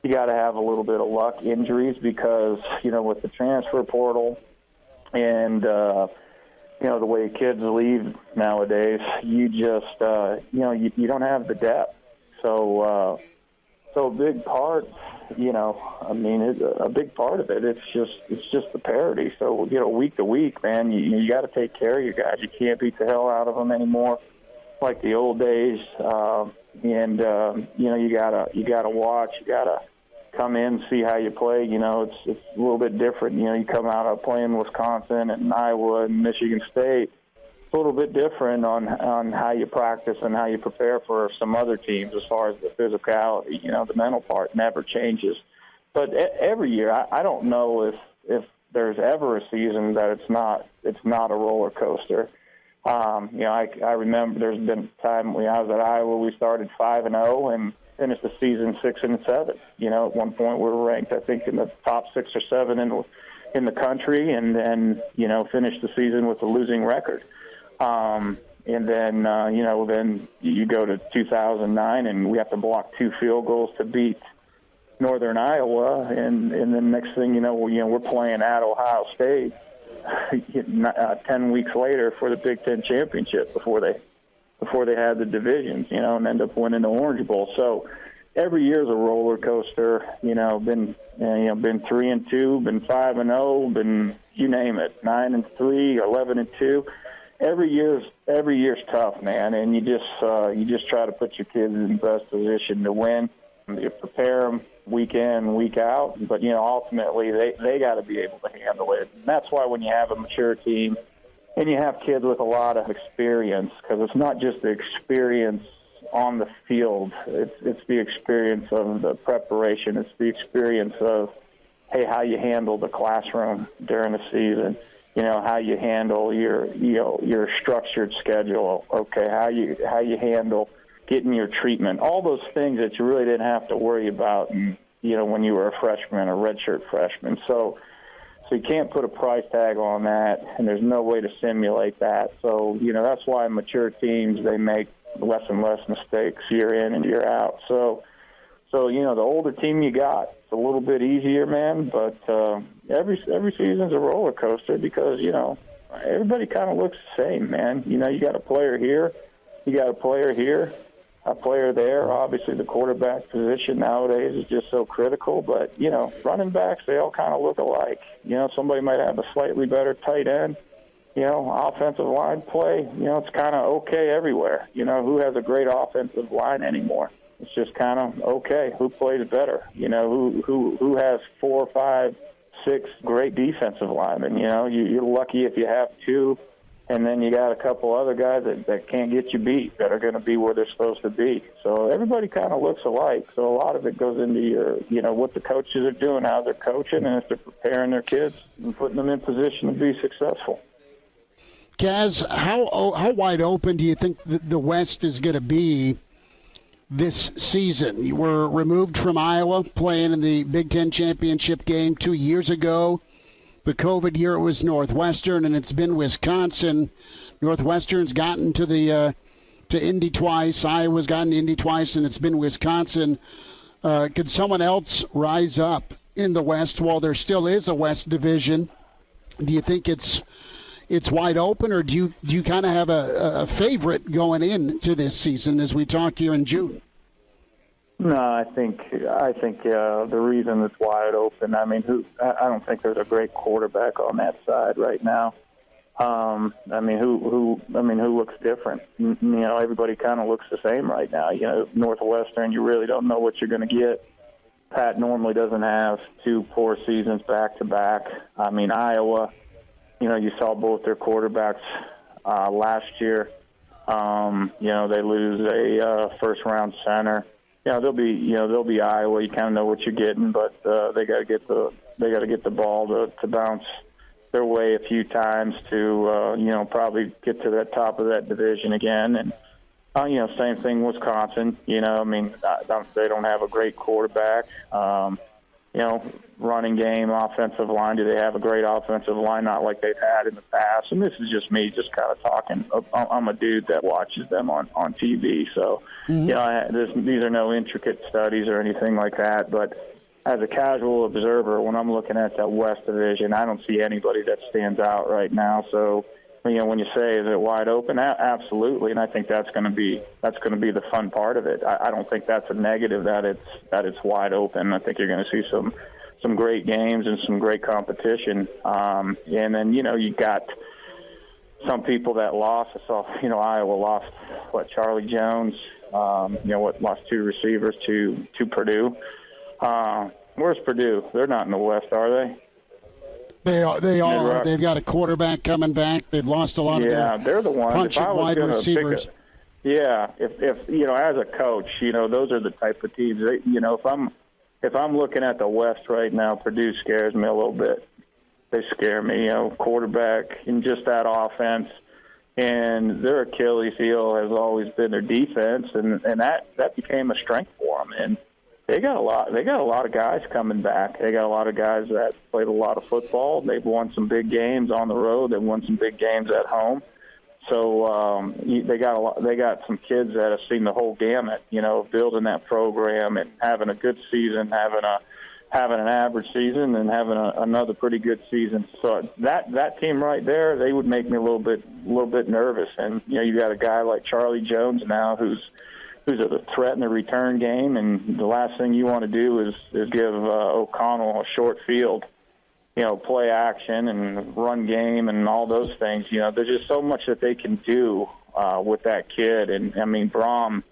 luck, injuries, because with the transfer portal and the way kids leave nowadays, you just you don't have the depth. So a big part, a big part of it, it's just the parity. So, week to week, man, you got to take care of your guys. You can't beat the hell out of them anymore like the old days. You gotta watch. You gotta come in, see how you play. It's a little bit different. You come out of playing Wisconsin and Iowa and Michigan State. It's a little bit different on how you practice and how you prepare for some other teams as far as the physicality. The mental part never changes. But every year, I don't know if there's ever a season that it's not a roller coaster. I remember there's been a time when I was at Iowa, we started 5-0 and finished the season 6-7. At one point we were ranked, I think, in the top 6 or 7 in the country, and then finished the season with a losing record. And then you go to 2009, and we have to block 2 field goals to beat Northern Iowa, and then next thing we're playing at Ohio State 10 weeks later for the Big Ten championship before they before they had the divisions, and end up winning the Orange Bowl. So every year is a roller coaster. Been 3-2, been 5-0, been you name it, 9-3, 11-2. Every year's tough, man, and you just try to put your kids in the best position to win. You prepare them week in, week out, but ultimately they got to be able to handle it. And that's why when you have a mature team and you have kids with a lot of experience, because it's not just the experience on the field, it's the experience of the preparation, it's the experience of how you handle the classroom during the season. How you handle your structured schedule. Okay, how you handle getting your treatment. All those things that you really didn't have to worry about, when you were a freshman or redshirt freshman. So you can't put a price tag on that, and there's no way to simulate that. So that's why mature teams, they make less and less mistakes year in and year out. So the older team you got, it's a little bit easier, man. But every season's a roller coaster because everybody kind of looks the same, man. You got a player here, you got a player here, a player there. Obviously, the quarterback position nowadays is just so critical. But running backs, they all kind of look alike. Somebody might have a slightly better tight end. Offensive line play. It's kind of okay everywhere. Who has a great offensive line anymore? It's just kind of okay. Who plays better? Who has 4, 5, 6 great defensive linemen? You're lucky if you have 2, and then you got a couple other guys that can't get you beat, that are going to be where they're supposed to be. So everybody kind of looks alike. So a lot of it goes into your, what the coaches are doing, how they're coaching, and if they're preparing their kids and putting them in position to be successful. Kaz, how wide open do you think the West is going to be this season? You were removed from Iowa playing in the Big Ten championship game 2 years ago. The COVID year it was Northwestern, and it's been Wisconsin. Northwestern's gotten to Indy twice. Iowa's gotten to Indy twice, and it's been Wisconsin. Could someone else rise up in the West while there still is a West division? Do you think it's wide open, or do you kind of have a favorite going into this season as we talk here in June? No, I think the reason it's wide open. I don't think there's a great quarterback on that side right now. Who looks different? Everybody kind of looks the same right now. Northwestern, you really don't know what you're going to get. Pat normally doesn't have 2 poor seasons back to back. Iowa. You saw both their quarterbacks last year. They lose a first-round center. They'll be Iowa. You kind of know what you're getting, but they got to get the ball to bounce their way a few times to probably get to the top of that division again. And same thing Wisconsin. They don't have a great quarterback. Running game, offensive line. Do they have a great offensive line? Not like they've had in the past. And this is just me just kind of talking. I'm a dude that watches them on TV. So, these are no intricate studies or anything like that. But as a casual observer, when I'm looking at that West Division, I don't see anybody that stands out right now. So, when you say, is it wide open? Absolutely, and I think that's going to be the fun part of it. I don't think that's a negative that it's wide open. I think you're going to see some great games and some great competition. And then you got some people that lost. I saw Iowa lost Charlie Jones. Lost 2 receivers to Purdue. Where's Purdue? They're not in the West, are they? They are. They've got a quarterback coming back. They've lost a lot of they're the ones. punching wide receivers. If as a coach, those are the type of teams. If I'm looking at the West right now, Purdue scares me a little bit. They scare me. Quarterback and just that offense, and their Achilles heel has always been their defense, and that became a strength for them. And They got a lot of guys coming back. They got a lot of guys that played a lot of football. They've won some big games on the road. They've won some big games at home. So they got some kids that have seen the whole gamut, building that program and having a good season, having having an average season and having another pretty good season. So that team right there, they would make me a little bit nervous. And you got a guy like Charlie Jones now who's a threat in the return game, and the last thing you want to do is give O'Connell a short field, play action and run game and all those things. There's just so much that they can do with that kid. And I mean, Brom.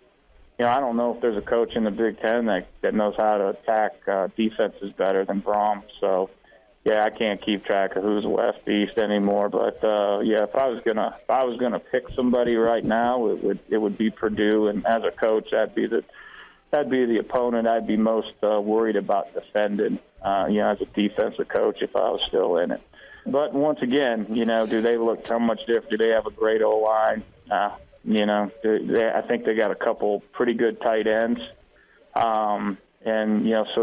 I don't know if there's a coach in the Big Ten that knows how to attack defenses better than Brom. So, yeah, I can't keep track of who's West East anymore. But if I was gonna pick somebody right now, it would be Purdue. And as a coach, that'd be the opponent I'd be most worried about defending. As a defensive coach, if I was still in it. But once again, do they look how much different? Do they have a great O-line? I think they got a couple pretty good tight ends, so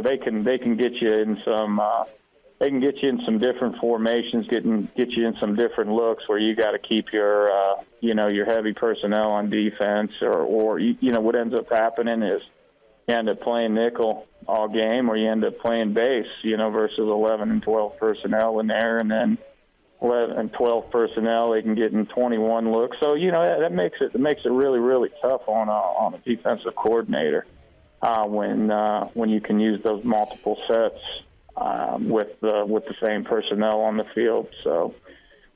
they can get you in some different formations, get you in some different looks where you got to keep your your heavy personnel on defense, or what ends up happening is you end up playing nickel all game, or you end up playing base, versus 11 and 12 personnel in there, and then 11 and 12 personnel, they can get in 21 looks. So, that makes it really, really tough on a defensive coordinator when you can use those multiple sets with the same personnel on the field. So,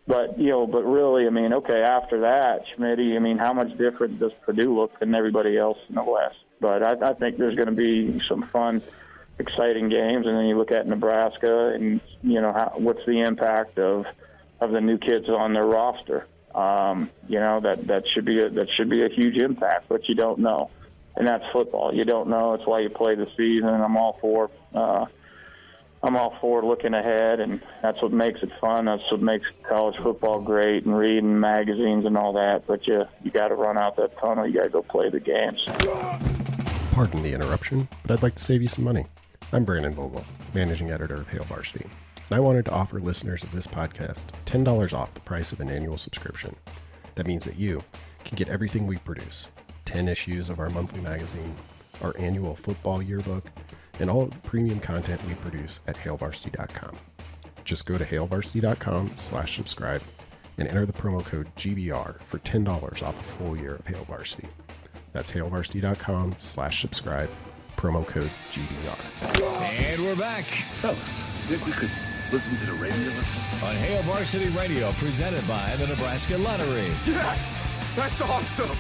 but really, I mean, okay, after that, Schmitty, I mean, how much different does Purdue look than everybody else in the West? But I think there's going to be some fun, exciting games, and then you look at Nebraska, and what's the impact of the new kids on their roster. That should be a huge impact, but you don't know, and that's football. You don't know. It's why you play the season. I'm all for looking ahead, and that's what makes it fun. That's what makes college football great, and reading magazines and all that. But you got to run out that tunnel. You got to go play the games. Pardon the interruption, but I'd like to save you some money. I'm Brandon Vogel, managing editor of Hail Varsity. And I wanted to offer listeners of this podcast $10 off the price of an annual subscription. That means that you can get everything we produce, 10 issues of our monthly magazine, our annual football yearbook, and all the premium content we produce at hailvarsity.com. Just go to hailvarsity.com/subscribe and enter the promo code GBR for $10 off a full year of Hail Varsity. That's hailvarsity.com/subscribe, promo code GBR. And we're back. Fellas, think we could listen to the radio on Hail Varsity Radio, presented by the Nebraska Lottery. Yes! That's awesome!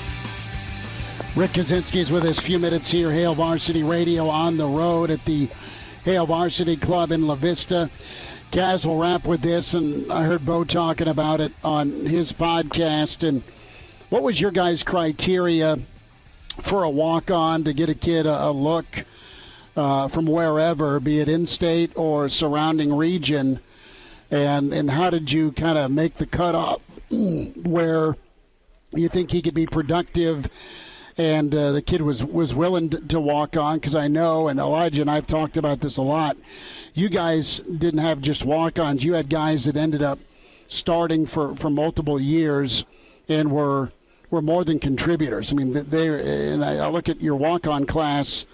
Rick Kaczenski is with us. A few minutes here. Hail Varsity Radio on the road at the Hail Varsity Club in La Vista. Kaz will wrap with this, and I heard Bo talking about it on his podcast. And what was your guys' criteria for a walk-on to get a kid a look from wherever, be it in-state or surrounding region? And how did you kind of make the cutoff where you think he could be productive and the kid was willing to walk on? Because I know, and Elijah and I've talked about this a lot, you guys didn't have just walk-ons. You had guys that ended up starting for multiple years and were more than contributors. I mean, and I look at your walk-on class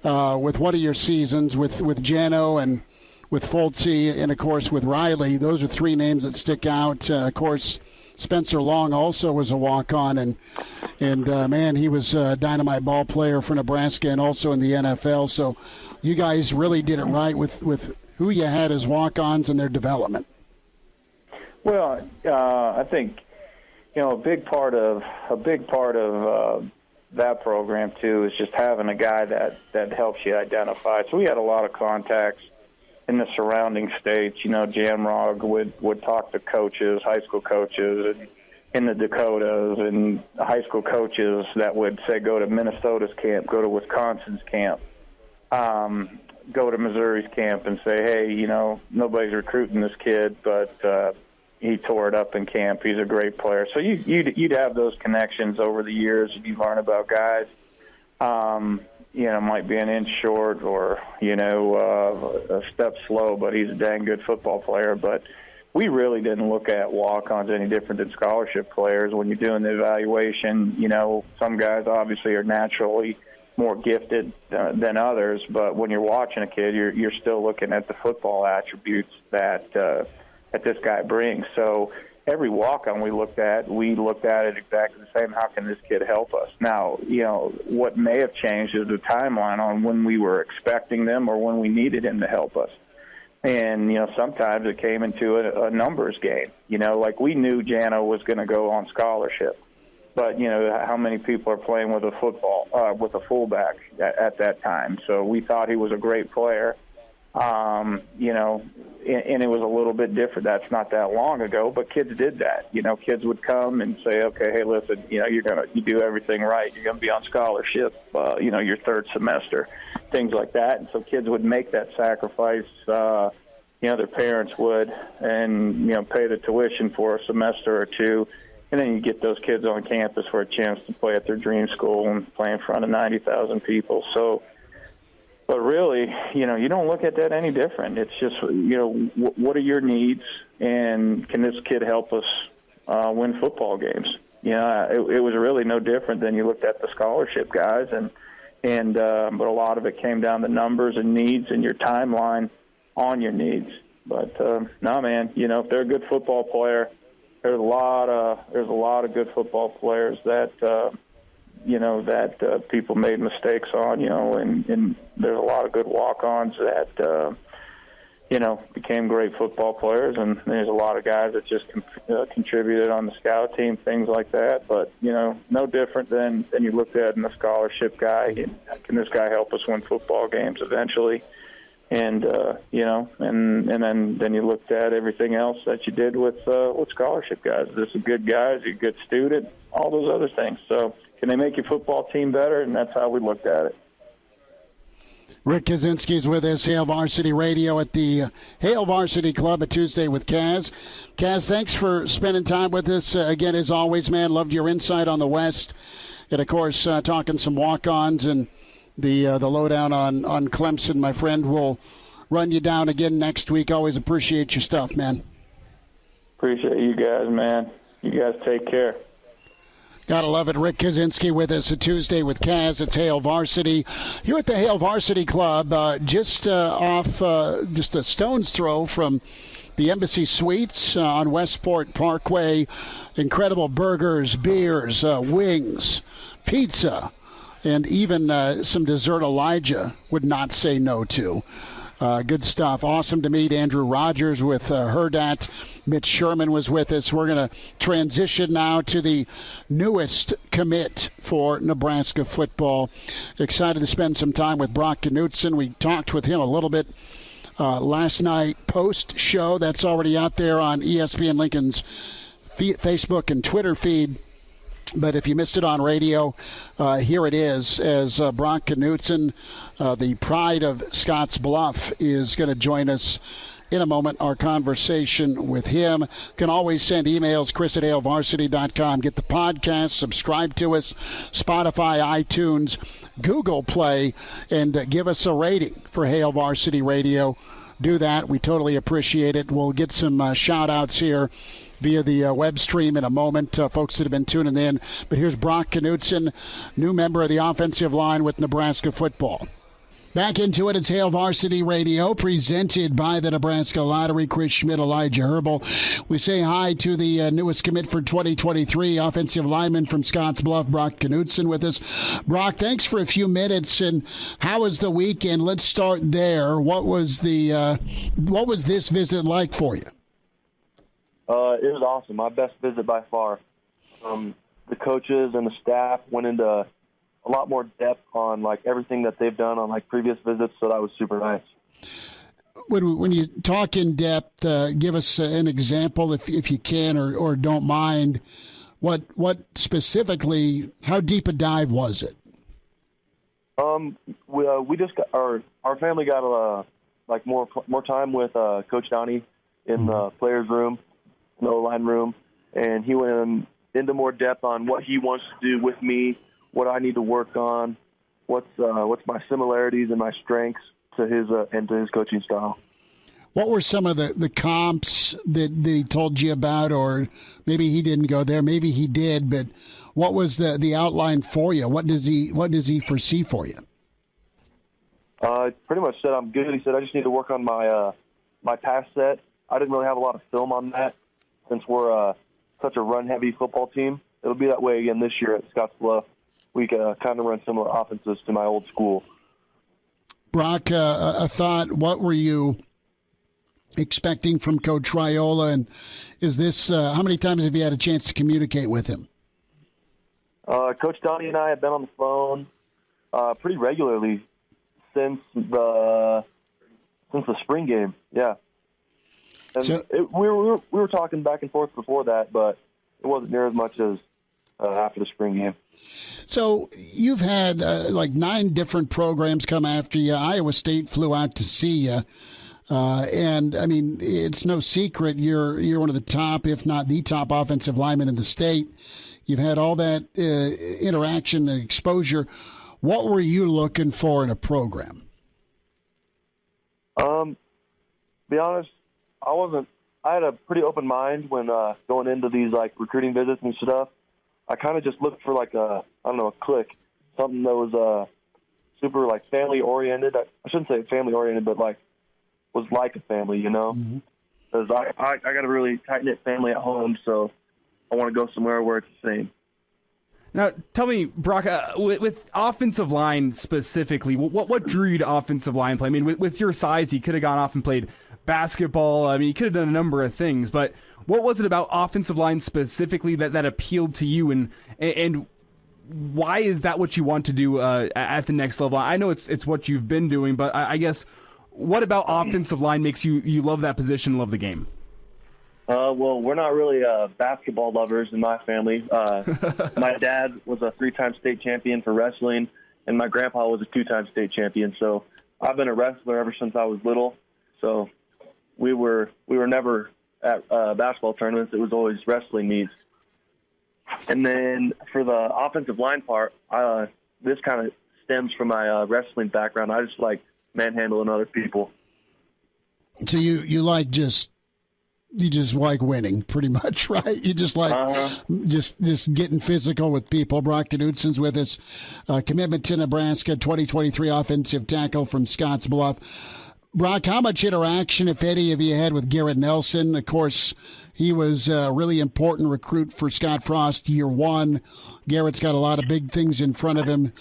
with one of your seasons with Jano and with Foltzy and, of course, with Riley. Those are three names that stick out. Of course, Spencer Long also was a walk-on, and man, he was a dynamite ball player for Nebraska and also in the NFL. So you guys really did it right with who you had as walk-ons and their development. Well, I think a big part of that program too is just having a guy that helps you identify. So we had a lot of contacts in the surrounding states. Jamrog would talk to coaches, high school coaches in the Dakotas, and high school coaches that would say go to Minnesota's camp, go to Wisconsin's camp, go to Missouri's camp and say, hey, nobody's recruiting this kid, but he tore it up in camp. He's a great player. So you'd have those connections over the years. You learn about guys. Might be an inch short or, a step slow, but he's a dang good football player. But we really didn't look at walk-ons any different than scholarship players. When you're doing the evaluation, some guys obviously are naturally more gifted than others. But when you're watching a kid, you're still looking at the football attributes that this guy brings. So every walk-on we looked at it exactly the same. How can this kid help us? Now, what may have changed is the timeline on when we were expecting them or when we needed him to help us. And, sometimes it came into a numbers game. Like we knew Jano was going to go on scholarship. But, how many people are playing with with a fullback at that time? So we thought he was a great player. And it was a little bit different. That's not that long ago, but kids did that. Kids would come and say, okay, hey, listen, you do everything right. You're going to be on scholarship, your third semester, things like that. And so kids would make that sacrifice, their parents would, and, pay the tuition for a semester or two. And then you get those kids on campus for a chance to play at their dream school and play in front of 90,000 people. So, but really, you don't look at that any different. It's just, what are your needs, and can this kid help us win football games? It was really no different than you looked at the scholarship guys, but a lot of it came down to numbers and needs and your timeline on your needs. But no, man, if they're a good football player, there's a lot of good football players that people made mistakes on, and there's a lot of good walk-ons that became great football players, and there's a lot of guys that just contributed on the scout team, things like that. But no different than you looked at in the scholarship guy. Can this guy help us win football games eventually? And and then you looked at everything else that you did with scholarship guys. This is a good guy, is he a good student, all those other things. So can they make your football team better? And that's how we looked at it. Rick Kaczenski is with us, Hail Varsity Radio at the Hail Varsity Club, a Tuesday with Kaz. Kaz, thanks for spending time with us. Again, as always, man, loved your insight on the West. And, of course, talking some walk-ons and the lowdown on Clemson. My friend will run you down again next week. Always appreciate your stuff, man. Appreciate you guys, man. You guys take care. Gotta love it. Rick Kaczenski with us a Tuesday with Kaz. It's Hail Varsity. Here at the Hail Varsity Club, just a stone's throw from the Embassy Suites on Westport Parkway. Incredible burgers, beers, wings, pizza, and even some dessert Elijah would not say no to. Good stuff. Awesome to meet Andrew Rogers with Hurrdat. Mitch Sherman was with us. We're going to transition now to the newest commit for Nebraska football. Excited to spend some time with Brock Knutson. We talked with him a little bit last night post-show. That's already out there on ESPN Lincoln's Facebook and Twitter feed. But if you missed it on radio, here it is, as Brock Knutson, the pride of Scotts Bluff, is going to join us in a moment. Our conversation with him. You can always send emails, chris@hailvarsity.com. Get the podcast, subscribe to us, Spotify, iTunes, Google Play, and give us a rating for Hail Varsity Radio. Do that. We totally appreciate it. We'll get some shout-outs here via the web stream in a moment, folks that have been tuning in. But here's Brock Knutson, new member of the offensive line with Nebraska football. Back into it. It's Hail Varsity Radio, presented by the Nebraska Lottery. Chris Schmidt, Elijah Herbal. We say hi to the newest commit for 2023, offensive lineman from Scotts Bluff, Brock Knutson, with us. Brock, thanks for a few minutes. And how was the weekend? Let's start there. What was this visit like for you? It was awesome. My best visit by far. The coaches and the staff went into a lot more depth on everything that they've done on previous visits, so that was super nice. When you talk in depth, give us an example if you can or don't mind. What specifically? How deep a dive was it? We just got our family got more time with Coach Downey in the players' room, in the O-line room, and he went into more depth on what he wants to do with me, what I need to work on, what's my similarities and my strengths to his and to his coaching style. What were some of the comps that he told you about, or maybe he didn't go there, maybe he did, but What was the outline for you? What does he foresee for you? Pretty much said I'm good. He said I just need to work on my my pass set. I didn't really have a lot of film on that since we're such a run-heavy football team. It'll be that way again this year at Scottsbluff. We kind of run similar offenses to my old school. Brock, a thought, what were you expecting from Coach Raiola, and is this how many times have you had a chance to communicate with him? Coach Donnie and I have been on the phone pretty regularly since the spring game. Yeah, and so, we were talking back and forth before that, but it wasn't near as much as after the spring game. So you've had like 9 different programs come after you. Iowa State flew out to see you. And, I mean, it's no secret you're one of the top, if not the top offensive lineman in the state. You've had all that interaction and exposure. What were you looking for in a program? Be honest, I had a pretty open mind when going into these, like, recruiting visits and stuff. I kind of just looked for, like, a click, something that was super, like, family-oriented. I shouldn't say family-oriented, but, like, was like a family, you know? Because I got a really tight-knit family at home, so I want to go somewhere where it's the same. Now, tell me, Brock, with offensive line specifically, what drew you to offensive line play? I mean, with your size, you could have gone off and played basketball. I mean, you could have done a number of things, but what was it about offensive line specifically that appealed to you, and why is that what you want to do at the next level? I know it's what you've been doing, but I guess what about offensive line makes you love that position, love the game? Well, we're not really basketball lovers in my family. My dad was a 3-time state champion for wrestling, and my grandpa was a 2-time state champion. So I've been a wrestler ever since I was little. So we were never at basketball tournaments. It was always wrestling meets. And then for the offensive line part, this kind of stems from my wrestling background. I just like manhandling other people. So you just like winning, pretty much, right? You just like just getting physical with people. Brock Knutson's with us. Commitment to Nebraska, 2023 offensive tackle from Scottsbluff. Brock, how much interaction, if any, have you had with Garrett Nelson? Of course, he was a really important recruit for Scott Frost year 1. Garrett's got a lot of big things in front of him.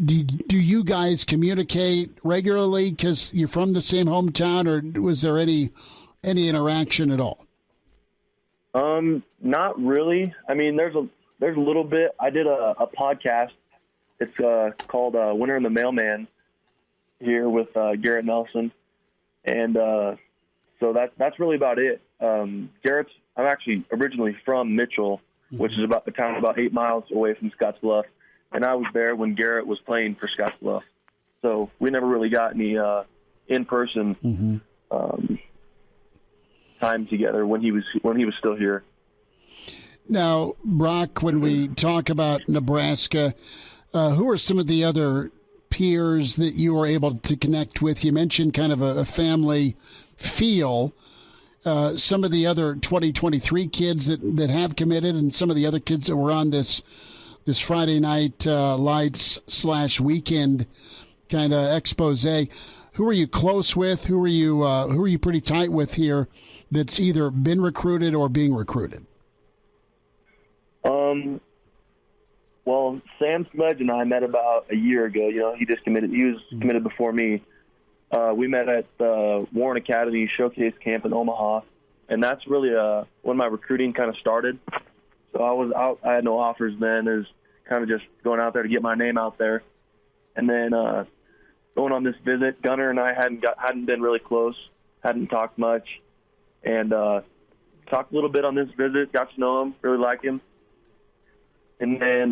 Do you guys communicate regularly because you're from the same hometown, or was there any interaction at all? Not really. I mean, there's a little bit. I did a podcast. It's called Winter and the Mailman here with Garrett Nelson. And so that's really about it. I'm actually originally from Mitchell, which is about 8 miles away from Scottsbluff. And I was there when Garrett was playing for Scottsbluff. So we never really got any in-person time together when he was still here. Now, Brock, when we talk about Nebraska, who are some of the other peers that you were able to connect with? You mentioned kind of a family feel. Some of the other 2023 kids that have committed, and some of the other kids that were on this Friday night lights / weekend kind of expose. Who are you close with? Who are you pretty tight with here that's either been recruited or being recruited? Well, Sam Sledge and I met about a year ago. You know, he just committed. He was committed before me. We met at the Warren Academy Showcase Camp in Omaha, and that's really when my recruiting kind of started. So I was out. I had no offers then. It was kind of just going out there to get my name out there. And then going on this visit, Gunner and I hadn't been really close, hadn't talked much, and talked a little bit on this visit, got to know him, really like him. And then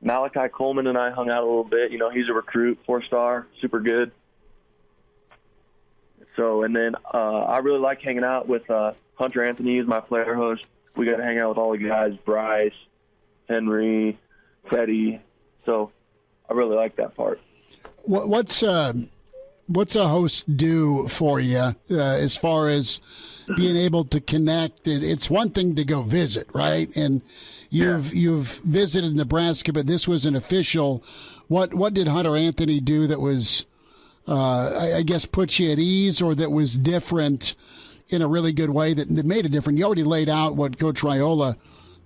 Malachi Coleman and I hung out a little bit. You know, he's a recruit, 4-star, super good. So, and then I really like hanging out with Hunter Anthony, who's my player host. We got to hang out with all the guys, Bryce, Henry, Teddy. So I really like that part. What's what's a host do for you as far as being able to connect? It's one thing to go visit, right? And you've visited Nebraska, but this was an official. What did Hunter Anthony do that was, I guess, put you at ease, or that was different in a really good way that made it different? You already laid out what Coach Raiola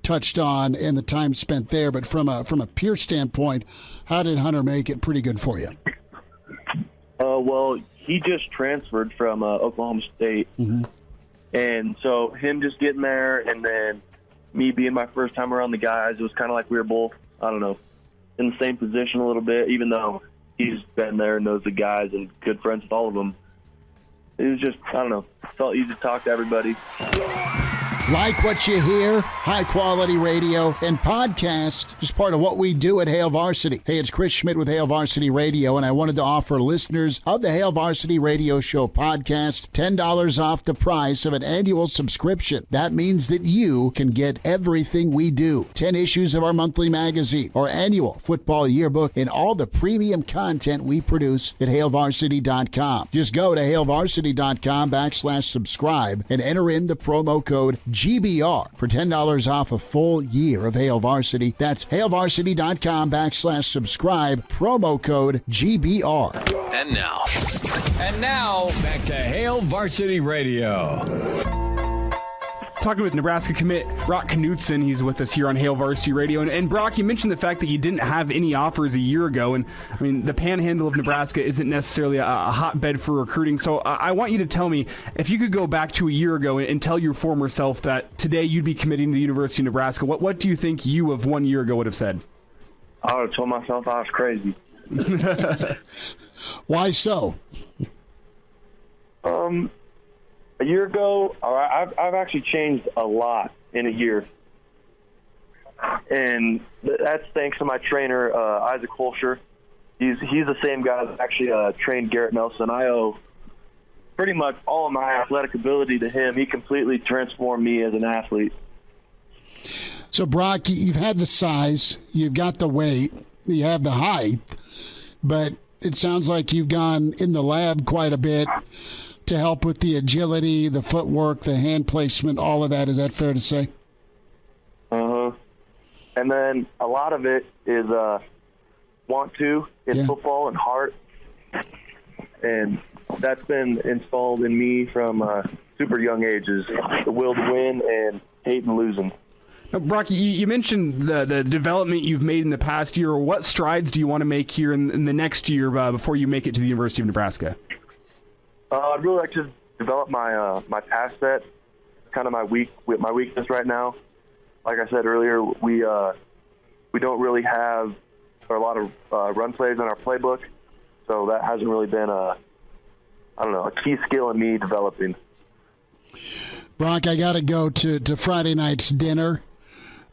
touched on and the time spent there, but from a peer standpoint, how did Hunter make it pretty good for you? Well, he just transferred from Oklahoma State, and so him just getting there, and then me being my first time around the guys, it was kind of like we were both, I don't know, in the same position a little bit, even though he's been there and knows the guys and good friends with all of them. It was just, I don't know, felt easy to talk to everybody. Like what you hear, high-quality radio and podcast is part of what we do at Hail Varsity. Hey, it's Chris Schmidt with Hail Varsity Radio, and I wanted to offer listeners of the Hail Varsity Radio Show podcast $10 off the price of an annual subscription. That means that you can get everything we do. 10 issues of our monthly magazine, our annual football yearbook, and all the premium content we produce at HailVarsity.com. Just go to HailVarsity.com/subscribe and enter in the promo code GBR for $10 off a full year of Hail Varsity. That's HailVarsity.com/subscribe, promo code GBR. And now, back to Hail Varsity Radio. Talking with Nebraska commit Brock Knutson. He's with us here on Hail Varsity Radio. And Brock, you mentioned the fact that you didn't have any offers a year ago. And, I mean, the panhandle of Nebraska isn't necessarily a hotbed for recruiting. So I want you to tell me, if you could go back to a year ago and tell your former self that today you'd be committing to the University of Nebraska, what do you think you of 1 year ago would have said? I would have told myself I was crazy. Why so? A year ago, I've actually changed a lot in a year. And that's thanks to my trainer, Isaac Holscher. He's the same guy that actually trained Garrett Nelson. I owe pretty much all of my athletic ability to him. He completely transformed me as an athlete. So, Brock, you've had the size, you've got the weight, you have the height, but it sounds like you've gone in the lab quite a bit to help with the agility, the footwork, the hand placement, all of that. Is that fair to say? Uh-huh. And then a lot of it is want to in football and heart. And that's been installed in me from super young ages, the will to win and hating losing. Now, Brock, you mentioned the development you've made in the past year. What strides do you want to make here in the next year before you make it to the University of Nebraska? I'd really like to develop my my pass set, kind of my weakness right now. Like I said earlier, we don't really have a lot of run plays in our playbook, so that hasn't really been a key skill in me developing. Brock, I got to go to Friday night's dinner.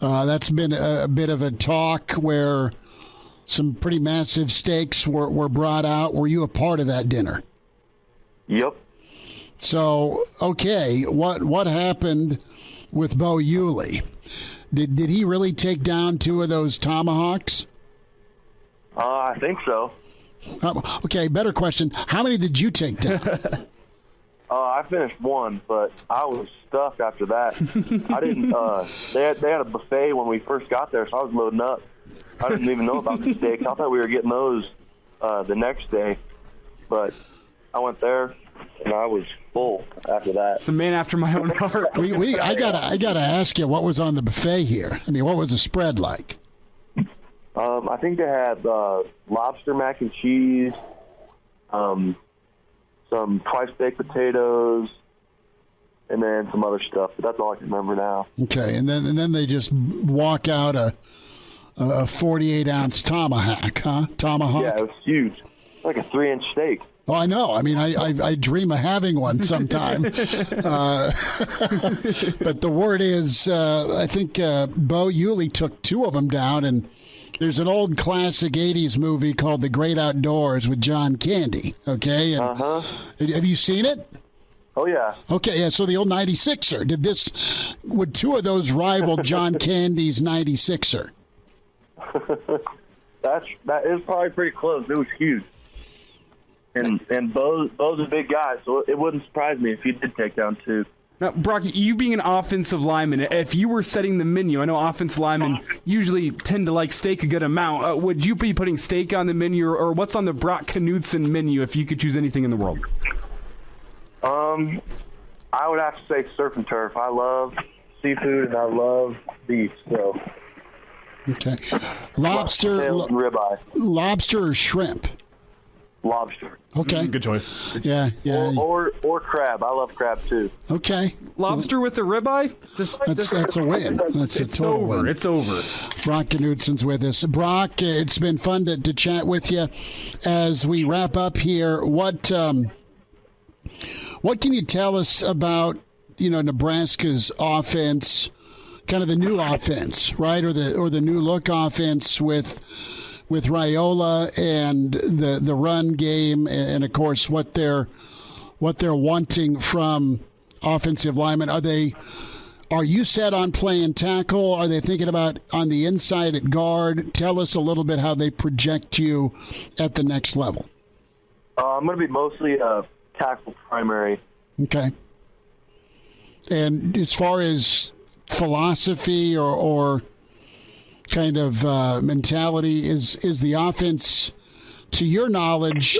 That's been a bit of a talk where some pretty massive stakes were brought out. Were you a part of that dinner? Yep. So, okay, what happened with Bo Hughley? Did he really take down 2 of those tomahawks? I think so. Okay, better question. How many did you take down? I finished 1, but I was stuffed after that. I didn't. They had a buffet when we first got there, so I was loading up. I didn't even know about the steaks. I thought we were getting those the next day, but I went there and I was full after that. It's a man after my own heart. I gotta ask you, what was on the buffet here? I mean, what was the spread like? I think they had lobster mac and cheese, some twice baked potatoes, and then some other stuff. But that's all I can remember now. Okay, and then they just walk out a 48-ounce tomahawk, huh? Tomahawk. Yeah, it was huge, like a 3-inch steak. Oh, I know. I mean, I dream of having one sometime. But the word is, I think Bo Hughley took 2 of them down, and there's an old classic 80s movie called The Great Outdoors with John Candy, okay? And have you seen it? Oh, yeah. Okay, yeah, so the old 96er. Would 2 of those rival John Candy's 96er? That is probably pretty close. It was huge. And Bo's a big guy, so it wouldn't surprise me if he did take down 2. Now, Brock, you being an offensive lineman, if you were setting the menu, I know offensive linemen usually tend to like steak a good amount. Would you be putting steak on the menu, or what's on the Brock Knutson menu if you could choose anything in the world? I would have to say surf and turf. I love seafood and I love beef. So. Okay. Lobster, ribeye. Lobster or shrimp? Lobster. Okay. Good choice. Yeah. Or crab. I love crab too. Okay. Lobster with the ribeye? That's a win. That's a total win. It's over. Brock Knutson's with us. Brock, it's been fun to chat with you as we wrap up here. What can you tell us about Nebraska's offense, kind of the new offense, right, or the new look offense with Raiola and the run game, and of course what they're wanting from offensive linemen? Are you set on playing tackle? Are they thinking about on the inside at guard? Tell us a little bit how they project you at the next level. I'm going to be mostly tackle primary. Okay. And as far as philosophy or kind of mentality, is the offense, to your knowledge,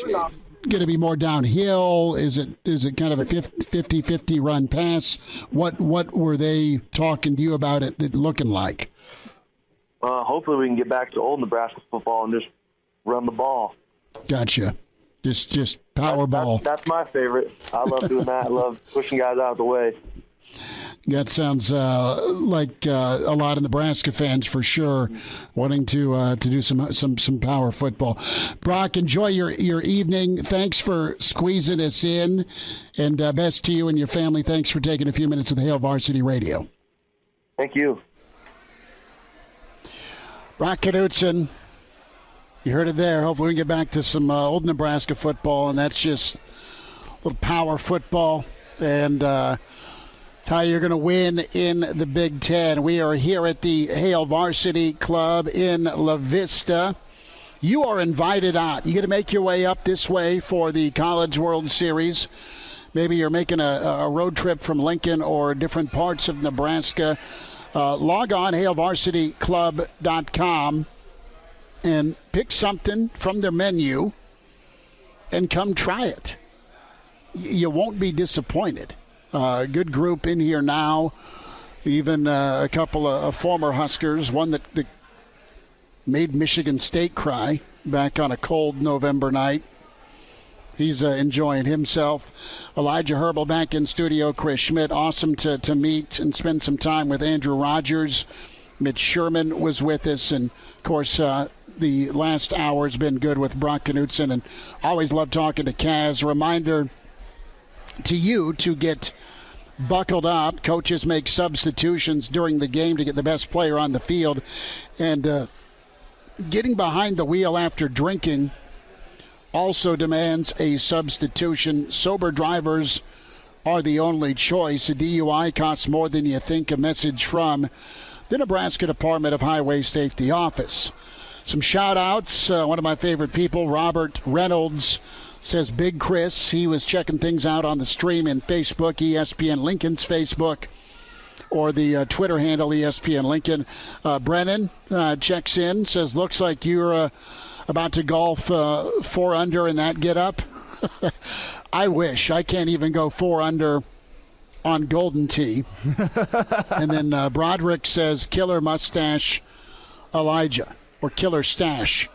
going to be more downhill? Is it kind of a 50-50 run pass? What were they talking to you about it looking like? Hopefully we can get back to old Nebraska football and just run the ball. Gotcha. Just power ball. That's my favorite. I love doing that. I love pushing guys out of the way. That sounds like a lot of Nebraska fans for sure, wanting to do some power football. Brock, enjoy your evening. Thanks for squeezing us in, and best to you and your family. Thanks for taking a few minutes of the Hail Varsity Radio. Thank you. Brock Knutson, you heard it there. Hopefully we can get back to some old Nebraska football, and that's just a little power football, and it's how you're going to win in the Big Ten. We are here at the Hail Varsity Club in La Vista. You are invited out. You're going to make your way up this way for the College World Series. Maybe you're making a road trip from Lincoln or different parts of Nebraska. Log on, hailvarsityclub.com, and pick something from their menu and come try it. You won't be disappointed. Good group in here now. Even a couple of former Huskers, one that made Michigan State cry back on a cold November night. He's enjoying himself. Elijah Herbal back in studio. Chris Schmidt, awesome to meet and spend some time with Andrew Rogers. Mitch Sherman was with us, and of course the last hour has been good with Brock Knutson, and always love talking to Kaz. Reminder to you to get buckled up. Coaches make substitutions during the game to get the best player on the field, and getting behind the wheel after drinking also demands a substitution. Sober drivers are the only choice. A DUI costs more than you think. A message from the Nebraska Department of Highway Safety Office. Some shout-outs. One of my favorite people, Robert Reynolds, says Big Chris. He was checking things out on the stream in Facebook, ESPN Lincoln's Facebook, or the Twitter handle, ESPN Lincoln. Brennan checks in, says, looks like you're about to golf 4 under in that get-up. I wish. I can't even go 4 under on Golden Tee. And then Broderick says, killer mustache Elijah, or killer stash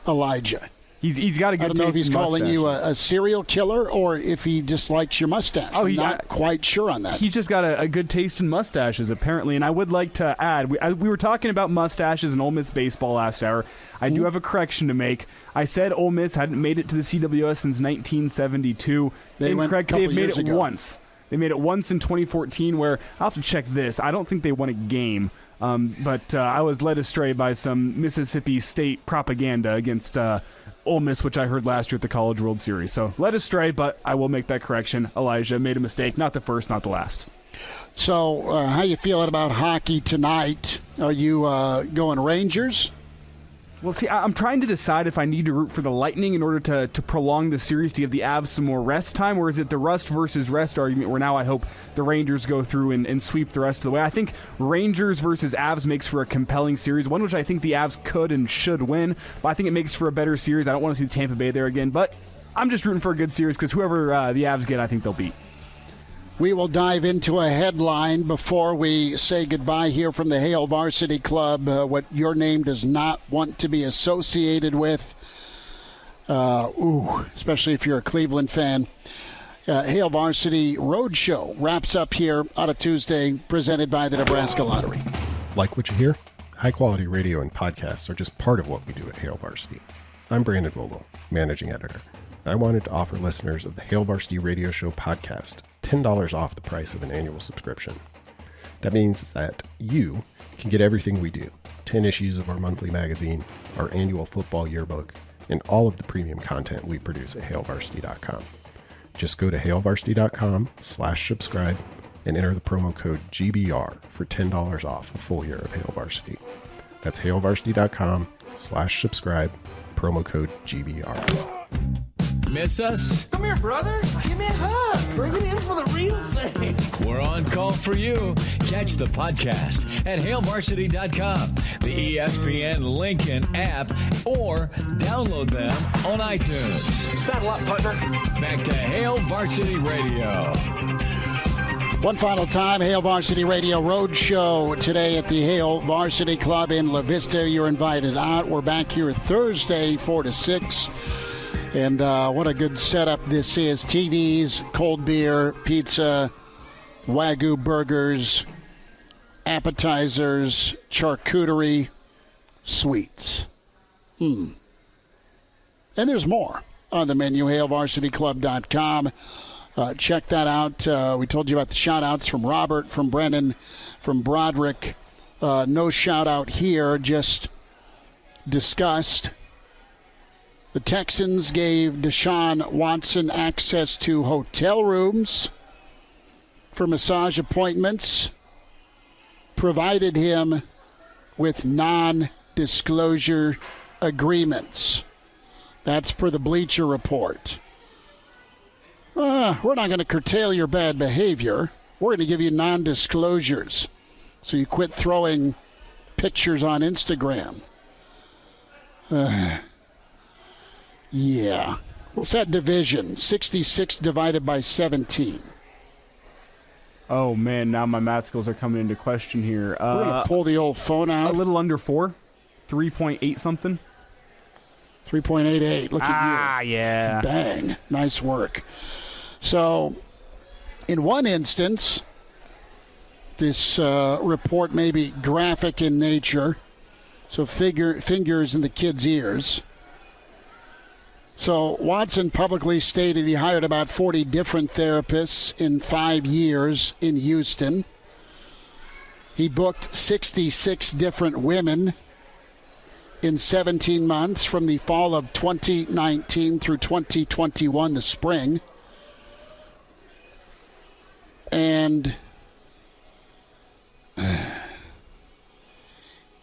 Elijah. He's got a good taste in mustaches. I don't know if he's calling you a serial killer or if he just likes your mustache. I'm not quite sure on that. He's just got a good taste in mustaches, apparently. And I would like to add, we were talking about mustaches in Ole Miss baseball last hour. I do have a correction to make. I said Ole Miss hadn't made it to the CWS since 1972. Incorrect. They've made it once. They made it once in 2014, where I'll have to check this. I don't think they won a game. But I was led astray by some Mississippi State propaganda against Ole Miss, which I heard last year at the College World Series. So led astray, but I will make that correction. Elijah made a mistake. Not the first, not the last. So how you feeling about hockey tonight? Are you going Rangers? Well, see, I'm trying to decide if I need to root for the Lightning in order to prolong the series to give the Avs some more rest time, or is it the rust versus rest argument where now I hope the Rangers go through and sweep the rest of the way? I think Rangers versus Avs makes for a compelling series, one which I think the Avs could and should win, but I think it makes for a better series. I don't want to see Tampa Bay there again, but I'm just rooting for a good series because whoever the Avs get, I think they'll beat. We will dive into a headline before we say goodbye here from the Hail Varsity Club, what your name does not want to be associated with, especially if you're a Cleveland fan. Hail Varsity Roadshow wraps up here on a Tuesday, presented by the Nebraska Lottery. Like what you hear? High-quality radio and podcasts are just part of what we do at Hail Varsity. I'm Brandon Vogel, managing editor. I wanted to offer listeners of the Hail Varsity Radio Show podcast $10 off the price of an annual subscription. That means that you can get everything we do, 10 issues of our monthly magazine, our annual football yearbook, and all of the premium content we produce at hailvarsity.com. Just go to hailvarsity.com/subscribe and enter the promo code GBR for $10 off a full year of Hail Varsity. That's hailvarsity.com/subscribe, promo code GBR. Miss us? Come here, brother. Give me a hug. Bring it in for the real thing. We're on call for you. Catch the podcast at hailvarsity.com, the ESPN Lincoln app, or download them on iTunes. Saddle up, partner. Back to Hail Varsity Radio. One final time, Hail Varsity Radio Roadshow today at the Hail Varsity Club in La Vista. You're invited out. We're back here Thursday, 4 to 6. And what a good setup this is. TVs, cold beer, pizza, Wagyu burgers, appetizers, charcuterie, sweets. And there's more on the menu, hailvarsityclub.com. Check that out. We told you about the shout-outs from Robert, from Brennan, from Broderick. No shout-out here, just discussed. The Texans gave Deshaun Watson access to hotel rooms for massage appointments, provided him with non-disclosure agreements. That's per the Bleacher Report. We're not going to curtail your bad behavior. We're going to give you non-disclosures so you quit throwing pictures on Instagram. Yeah. What's that division? 66 divided by 17. Oh, man, now my math skills are coming into question here. We're going to pull the old phone out. A little under 4. 3.8 something. 3.88. Look at you. Ah, yeah. Bang. Nice work. So, in one instance, this report may be graphic in nature, so fingers in the kids' ears. So Watson publicly stated he hired about 40 different therapists in 5 years in Houston. He booked 66 different women in 17 months from the fall of 2019 through 2021, the spring. And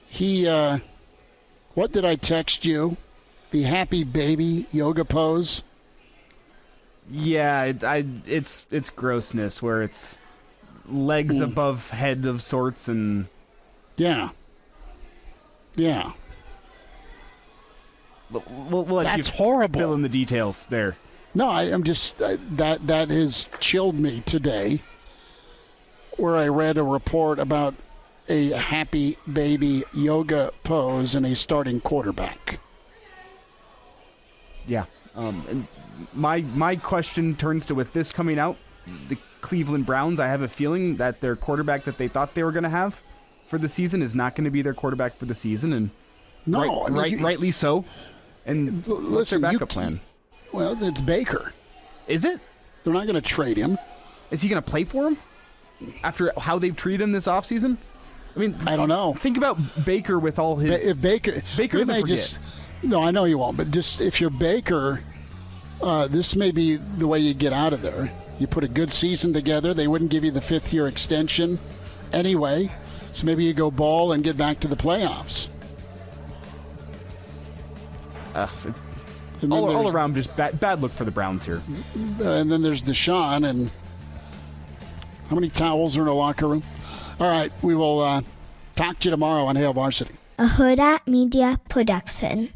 he, what did I text you? The happy baby yoga pose. Yeah, it's grossness where it's legs above head of sorts and yeah. We'll let that's you horrible. Fill in the details there. No, I'm just that has chilled me today. Where I read a report about a happy baby yoga pose and a starting quarterback. Yeah. And my question turns to, with this coming out, the Cleveland Browns, I have a feeling that their quarterback that they thought they were going to have for the season is not going to be their quarterback for the season, and rightly so. And what's their backup plan? Well, it's Baker. Is it? They're not going to trade him. Is he going to play for him after how they've treated him this offseason? I mean, I don't know. Think about Baker with all his... If Baker doesn't forget. No, I know you won't, but just if you're Baker, this may be the way you get out of there. You put a good season together. They wouldn't give you the 5th-year extension anyway, so maybe you go ball and get back to the playoffs. all around, just bad look for the Browns here. And then there's Deshaun, and how many towels are in the locker room? All right, we will talk to you tomorrow on Hail Varsity. A Hurrdat Media Production.